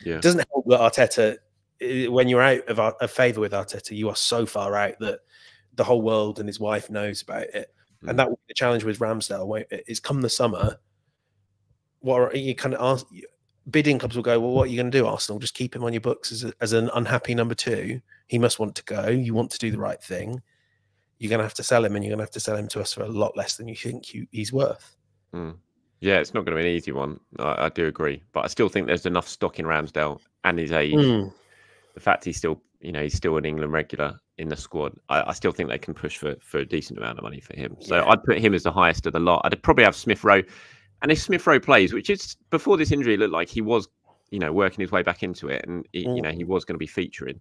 It doesn't help that Arteta, when you're out of favour with Arteta, you are so far out that the whole world and his wife knows about it. And that will be the challenge with Ramsdale. Is come the summer, what are you kind of ask? Bidding clubs will go, well, what are you going to do, Arsenal? Just keep him on your books as an unhappy number 2. He must want to go. You want to do the right thing. You're going to have to sell him, and you're going to have to sell him to us for a lot less than you think he's worth. Yeah, it's not going to be an easy one. I do agree. But I still think there's enough stock in Ramsdale and his age. The fact he's still, he's still an England regular in the squad. I still think they can push for a decent amount of money for him. So I'd put him as the highest of the lot. I'd probably have Smith Rowe. And if Smith Rowe plays, which is before this injury, looked like he was, working his way back into it, and he was going to be featuring.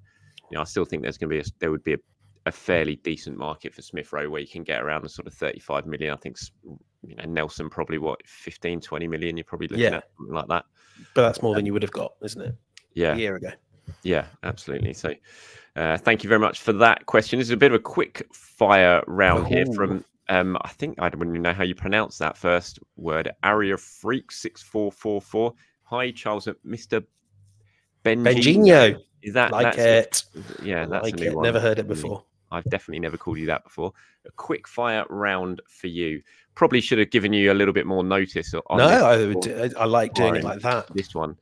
I still think there would be a fairly decent market for Smith Rowe where you can get around the sort of 35 million. I think Nelson probably 15, 20 million. You're probably looking at something like that. But that's more than you would have got, isn't it? Yeah, a year ago. Yeah, absolutely. So, thank you very much for that question. This is a bit of a quick fire round here from. I think I don't even know how you pronounce that first word. Aria Freak 6444. Hi, Charles, Mr. Benginho. Is that like it? Yeah, that's like a new it. one. Never heard it before. I've definitely never called you that before. A quick fire round for you. Probably should have given you a little bit more notice. I like doing it like that. This one.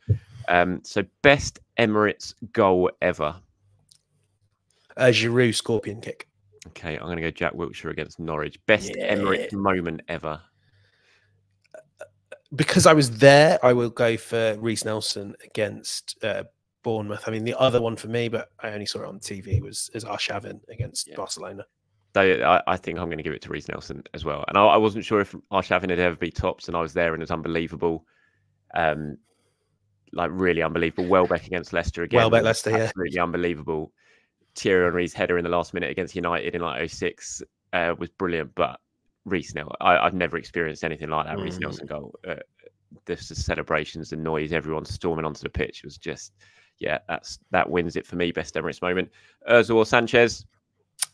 So best Emirates goal ever. Giroud scorpion kick. Okay, I'm going to go Jack Wilshere against Norwich. Best Emirates moment ever. Because I was there, I will go for Reece Nelson against Bournemouth. I mean, the other one for me, but I only saw it on TV, was Arshavin against Barcelona. So I think I'm going to give it to Reece Nelson as well. And I wasn't sure if Arshavin had ever beat Tops, and I was there, and it was unbelievable. Like really unbelievable. Welbeck against Leicester again. Welbeck, Leicester, absolutely unbelievable. Thierry Henry's header in the last minute against United in like 06 was brilliant, but Reece Nelson, I've never experienced anything like that. Reece Nelson goal, the celebrations, the noise, everyone storming onto the pitch was just, that wins it for me. Best Emirates moment. Ozil or Sanchez?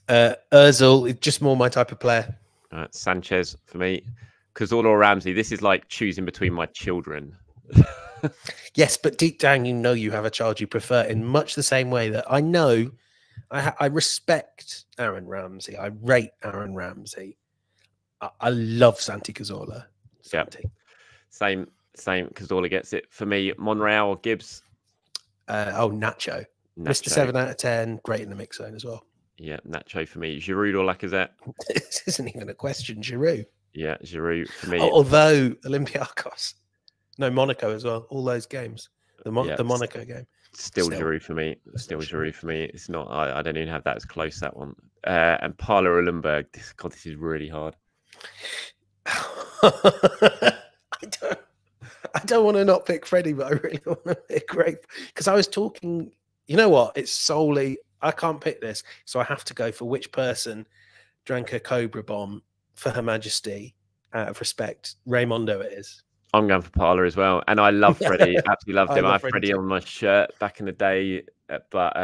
Ozil, just more my type of player. Sanchez for me. Cazorla or Ramsey? This is like choosing between my children. Yes, but deep down, you know you have a child you prefer, in much the same way that I know I respect Aaron Ramsey. I rate Aaron Ramsey. I love Santi Cazorla. Santi. Same. Cazorla gets it for me. Monreal or Gibbs? Nacho. Mr. 7 out of 10. Great in the mix zone as well. Yeah, Nacho for me. Giroud or Lacazette? This isn't even a question. Giroud. Yeah, Giroud for me. Although Olympiacos. No, Monaco as well. All those games. The Monaco game. Still Giroud for me. Still Giroud for me. It's not. I don't even have that as close, that one. And Parla or Lundberg. This is really hard. I don't want to not pick Freddie, but I really want to pick Ray, because I was talking. You know what? It's solely I can't pick this, so I have to go for which person drank a Cobra bomb for Her Majesty out of respect. Raymondo it is. I'm going for Parla as well, and I love Freddie. Absolutely loved him. I have Freddie on my shirt back in the day, but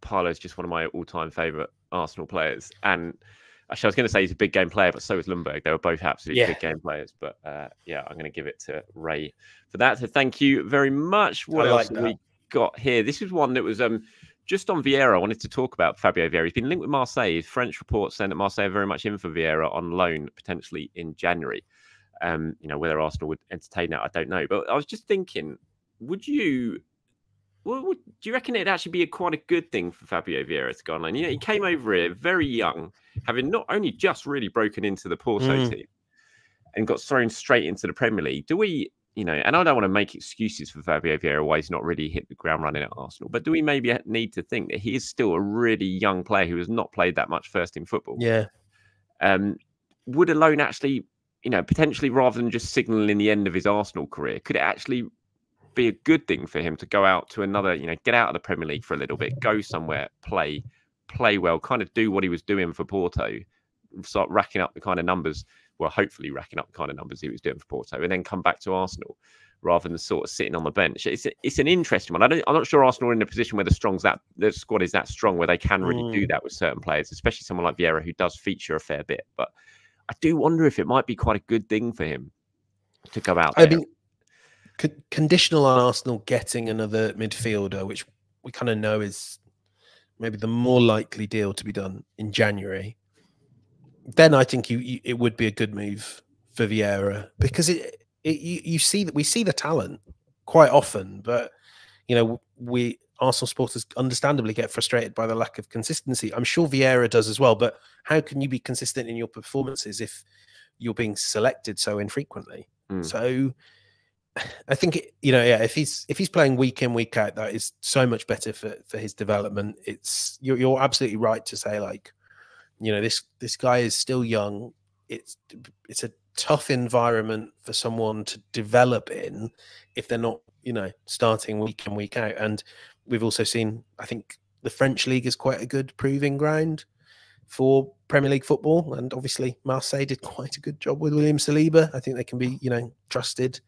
Parla is just one of my all-time favourite Arsenal players. And actually, I was going to say he's a big game player, but so is Lundberg. They were both absolutely big game players. But I'm going to give it to Ray for that. So thank you very much. What else have we got here? This is one that was just on Vieira. I wanted to talk about Fabio Vieira. He's been linked with Marseille. French reports saying that Marseille are very much in for Vieira on loan, potentially in January. Whether Arsenal would entertain that, I don't know. But I was just thinking, do you reckon it'd actually be quite a good thing for Fabio Vieira to go on loan? He came over here very young, having not only just really broken into the Porto team and got thrown straight into the Premier League. Do we, and I don't want to make excuses for Fabio Vieira why he's not really hit the ground running at Arsenal, but do we maybe need to think that he is still a really young player who has not played that much first-team football? Yeah. Would a loan actually, potentially rather than just signalling the end of his Arsenal career, could it actually be a good thing for him to go out to another, get out of the Premier League for a little bit, go somewhere, play well, kind of do what he was doing for Porto, start racking up the kind of numbers, well, hopefully racking up the kind of numbers he was doing for Porto, and then come back to Arsenal rather than sort of sitting on the bench. It's an interesting one. I'm not sure Arsenal are in a position where the squad is that strong where they can really do that with certain players, especially someone like Vieira who does feature a fair bit. But I do wonder if it might be quite a good thing for him to go out there. I mean, conditional on Arsenal getting another midfielder, which we kind of know is maybe the more likely deal to be done in January, then I think it would be a good move for Vieira, because you see that we see the talent quite often, but we Arsenal supporters understandably get frustrated by the lack of consistency. I'm sure Vieira does as well, but how can you be consistent in your performances if you're being selected so infrequently? So I think if he's playing week in, week out, that is so much better for his development. You're absolutely right to say, like, this guy is still young. It's a tough environment for someone to develop in if they're not starting week in, week out. And we've also seen, I think the French league is quite a good proving ground for Premier League football, and obviously Marseille did quite a good job with William Saliba. I think they can be trusted,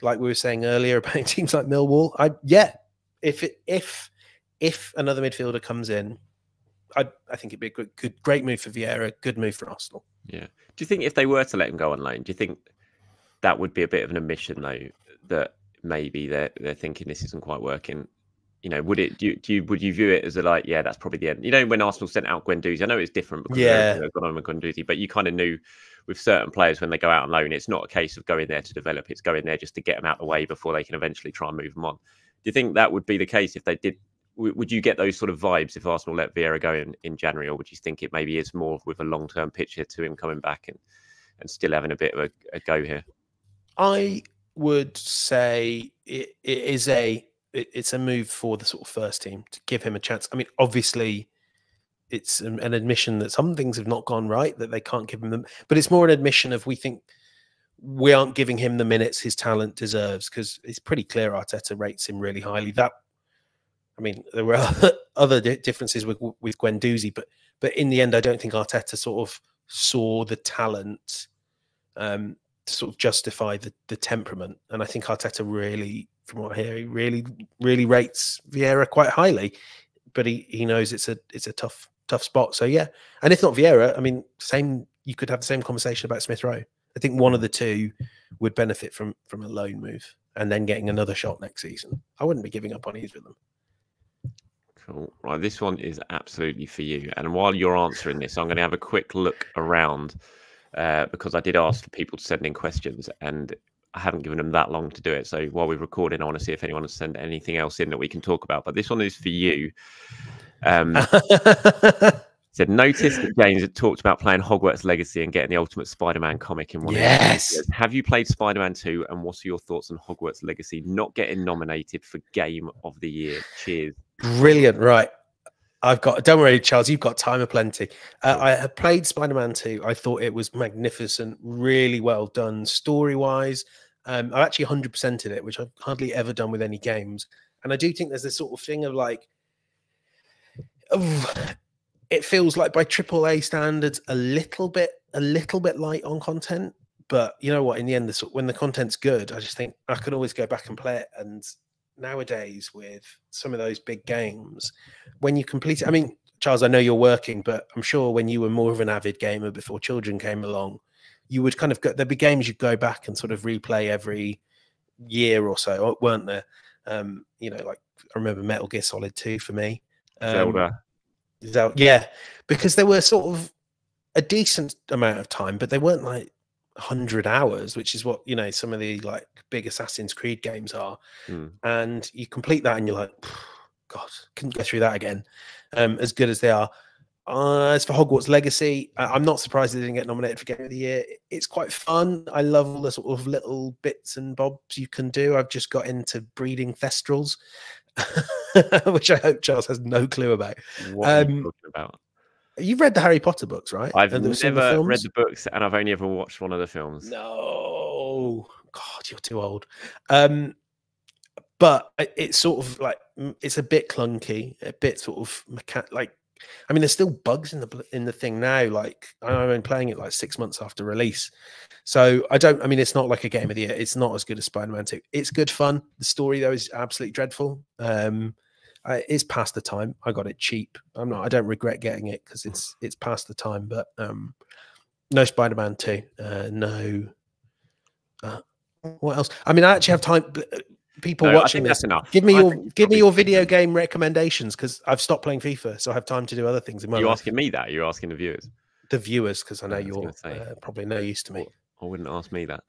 like we were saying earlier about teams like Millwall. If another midfielder comes in, I think it'd be a great move for Vieira, good move for Arsenal. Yeah. Do you think if they were to let him go on loan, do you think that would be a bit of an admission, though, that maybe they're thinking this isn't quite working? Would you view it as that's probably the end? When Arsenal sent out Guendouzi, I know it's different because they've gone on with Guendouzi, but you kind of knew with certain players when they go out on loan, it's not a case of going there to develop, it's going there just to get them out of the way before they can eventually try and move them on. Do you think that would be the case if they did would you get those sort of vibes if Arsenal let Vieira go in January, or would you think it maybe is more with a long-term picture to him coming back and still having a bit of a go here? I would say it's a move for the sort of first team to give him a chance. I mean, obviously, it's an admission that some things have not gone right, that they can't give him them, but it's more an admission of we think we aren't giving him the minutes his talent deserves, because it's pretty clear Arteta rates him really highly. I mean, there were other differences with Guendouzi, but in the end, I don't think Arteta sort of saw the talent to sort of justify the temperament. And I think Arteta really, from what I hear, he really rates Vieira quite highly. But he knows it's a tough spot. So yeah, and if not Vieira, I mean, you could have the same conversation about Smith Rowe. I think one of the two would benefit from a loan move and then getting another shot next season. I wouldn't be giving up on either of them. Cool. Right, this one is absolutely for you. And while you're answering this, I'm going to have a quick look around because I did ask for people to send in questions, and I haven't given them that long to do it. So while we're recording, I want to see if anyone has sent anything else in that we can talk about. But this one is for you. Said, notice that James had talked about playing Hogwarts Legacy and getting the Ultimate Spider-Man comic in one. Yes. Of have you played Spider-Man 2, and what are your thoughts on Hogwarts Legacy not getting nominated for Game of the Year? Cheers. Brilliant. Right. Don't worry, Charles, you've got time aplenty. I have played Spider-Man 2. I thought it was magnificent, really well done story-wise. I've actually 100%ed it, which I've hardly ever done with any games. And I do think there's this sort of thing of like, it feels like by AAA standards a little bit light on content. But you know what? In the end, when the content's good, I just think I could always go back and play it. And nowadays, with some of those big games, when you complete it, I mean, Charles, I know you're working, but I'm sure when you were more of an avid gamer before children came along, you would kind of there'd be games you'd go back and sort of replay every year or so, weren't there? You know, like I remember Metal Gear Solid 2 for me. Zelda. Yeah, because they were sort of a decent amount of time, but they weren't like 100 hours, which is what, you know, some of the like big Assassin's Creed games are. And you complete that and you're like, God, couldn't go through that again. As good as they are. As for Hogwarts Legacy, I'm not surprised they didn't get nominated for Game of the Year. It's quite fun. I love all the sort of little bits and bobs you can do. I've just got into breeding Thestrals, which I hope Charles has no clue about. What are you talking about? You've read the Harry Potter books, right? I've never read the books, and I've only ever watched one of the films. No, God, you're too old. But it's sort of like, it's a bit clunky, a bit sort of like, I mean, there's still bugs in the thing now. Like I've been playing it like 6 months after release, so I mean, it's not like a Game of the Year. It's not as good as Spider-Man 2. It's good fun. The story though is absolutely dreadful. It's past the time. I got it cheap. I don't regret getting it because it's past the time. But no Spider-Man 2. No. What else? I mean, I actually have time. People watching this, give me your video game recommendations, because I've stopped playing FIFA, so I have time to do other things in my life. You're asking me that? You're asking the viewers? The viewers, because I know you're probably no use to me. I wouldn't ask me that.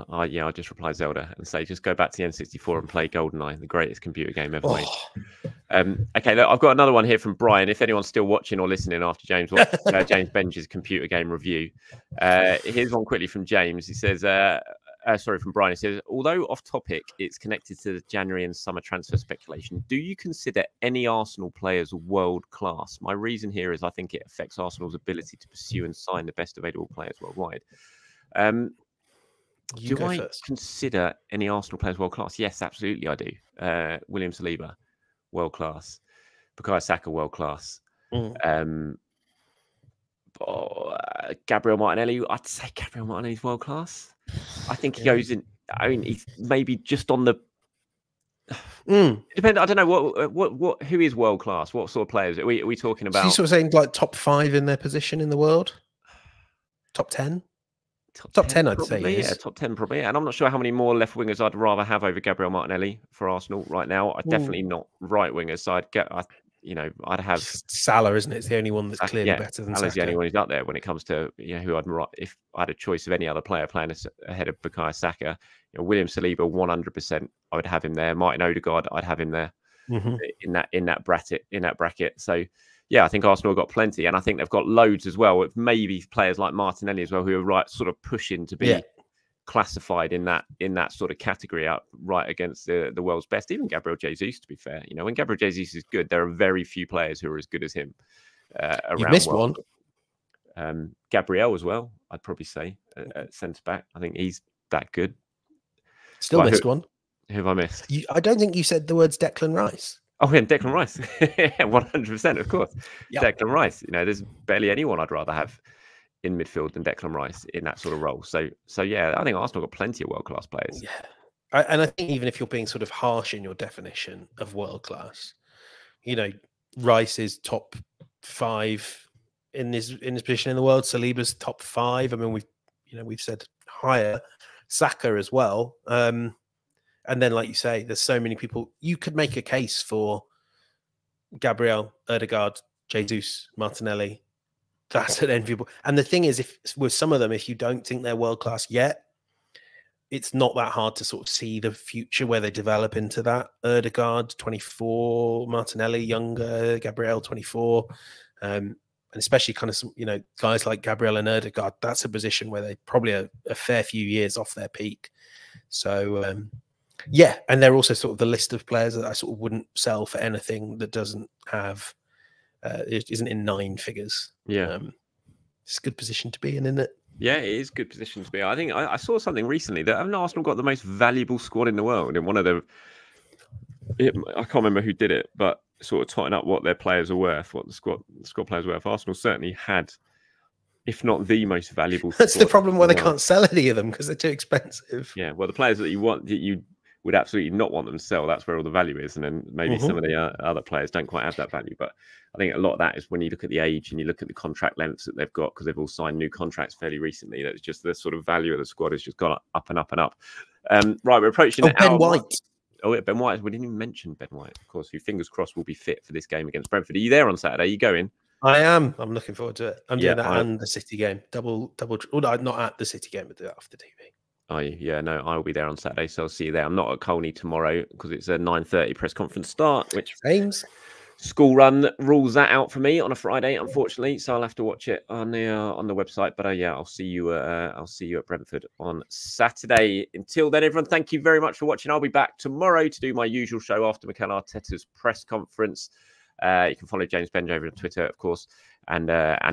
I'll just reply Zelda and say, just go back to the N64 and play GoldenEye, the greatest computer game ever made. Okay, look, I've got another one here from Brian. If anyone's still watching or listening after James Benge's computer game review, here's one quickly from James. He says, from Brian. He says, although off topic, it's connected to the January and summer transfer speculation. Do you consider any Arsenal players world class? My reason here is I think it affects Arsenal's ability to pursue and sign the best available players worldwide. Do I consider any Arsenal players world class? Yes, absolutely, I do. William Saliba, world class. Bukayo Saka, world class. Gabriel Martinelli, I'd say Gabriel Martinelli's world class. I think he goes in. I mean, he's maybe just on the. It depends. I don't know who is world class. What sort of players are we talking about? So you're sort of saying like top 5 in their position in the world, top 10. Top 10, I'd say. Yeah, top 10 probably. And I'm not sure how many more left wingers I'd rather have over Gabriel Martinelli for Arsenal right now. I'm definitely not right wingers. So I'd have Salah, isn't it? It's the only one that's clearly better than Saka. Salah's the only one who's up there when it comes to who if I had a choice of any other player playing ahead of Bukayo Saka. William Saliba, 100%, I would have him there. Martin Odegaard, I'd have him there. in that bracket. So yeah, I think Arsenal have got plenty, and I think they've got loads as well. With maybe players like Martinelli as well, who are sort of pushing to be classified in that sort of category out right against the world's best. Even Gabriel Jesus, to be fair, when Gabriel Jesus is good, there are very few players who are as good as him around. You've missed one. Gabriel as well, I'd probably say at centre back. I think he's that good. Still missed one. Who have I missed? I don't think you said the words Declan Rice. Oh, yeah, Declan Rice. 100%, of course. Yep. Declan Rice. There's barely anyone I'd rather have in midfield than Declan Rice in that sort of role. So yeah, I think Arsenal got plenty of world-class players. Yeah. And I think even if you're being sort of harsh in your definition of world-class, Rice is top 5 in his position in the world. Saliba's top 5. I mean, we've said higher. Saka as well. And then, like you say, there's so many people. You could make a case for Gabriel, Ødegaard, Jesus, Martinelli. That's an enviable. And the thing is, with some of them, if you don't think they're world class yet, it's not that hard to sort of see the future where they develop into that. Ødegaard, 24, Martinelli, younger, Gabriel, 24. And especially kind of some, guys like Gabriel and Ødegaard, that's a position where they probably are a fair few years off their peak. So, yeah, and they're also sort of the list of players that I sort of wouldn't sell for anything that doesn't have, isn't in 9 figures. Yeah. It's a good position to be in, isn't it? Yeah, it is a good position to be. I think I saw something recently that Arsenal got the most valuable squad in the world. In one of I can't remember who did it, but sort of totting up what their players are worth, what the squad players are worth. Arsenal certainly had, if not the most valuable. That's the problem where they can't sell any of them because they're too expensive. Yeah, well, the players that you want, that you would absolutely not want them to sell, that's where all the value is. And then maybe some of the other players don't quite have that value. But I think a lot of that is when you look at the age and you look at the contract lengths that they've got, because they've all signed new contracts fairly recently. That's just the sort of value of the squad has just gone up and up and up. Right, we're approaching Ben White. Oh, yeah, Ben White. We didn't even mention Ben White, of course, who fingers crossed will be fit for this game against Brentford. Are you there on Saturday? Are you going? I am. I'm looking forward to it. I'm doing that and the City game. Double. Oh, no, not at the City game, but do that off the TV. Are you? Yeah, no, I'll be there on Saturday, so I'll see you there. I'm not at Colney tomorrow because it's a 9:30 press conference start, which school run rules that out for me on a Friday, unfortunately. So I'll have to watch it on the website. But yeah, I'll see you at Brentford on Saturday. Until then, everyone, thank you very much for watching. I'll be back tomorrow to do my usual show after Mikel Arteta's press conference. You can follow James Benge over on Twitter, of course, and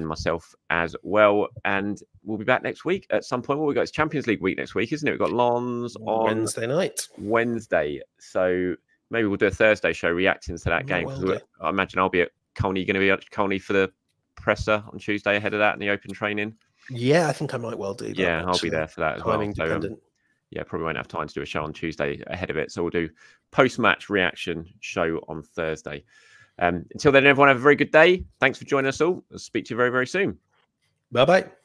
myself as well. And we'll be back next week at some point. Well, we've got it's Champions League week next week, isn't it? We've got Lens on Wednesday night. So maybe we'll do a Thursday show reacting to that game. I imagine I'll be at Colney. Going to be at Colney for the presser on Tuesday ahead of that and the open training. Yeah, I think I might well do that. Yeah, I'll be there for that as well. Dependent. Yeah, probably won't have time to do a show on Tuesday ahead of it. So we'll do post-match reaction show on Thursday. Until then, everyone have a very good day. Thanks for joining us all. I'll speak to you very, very soon. Bye-bye.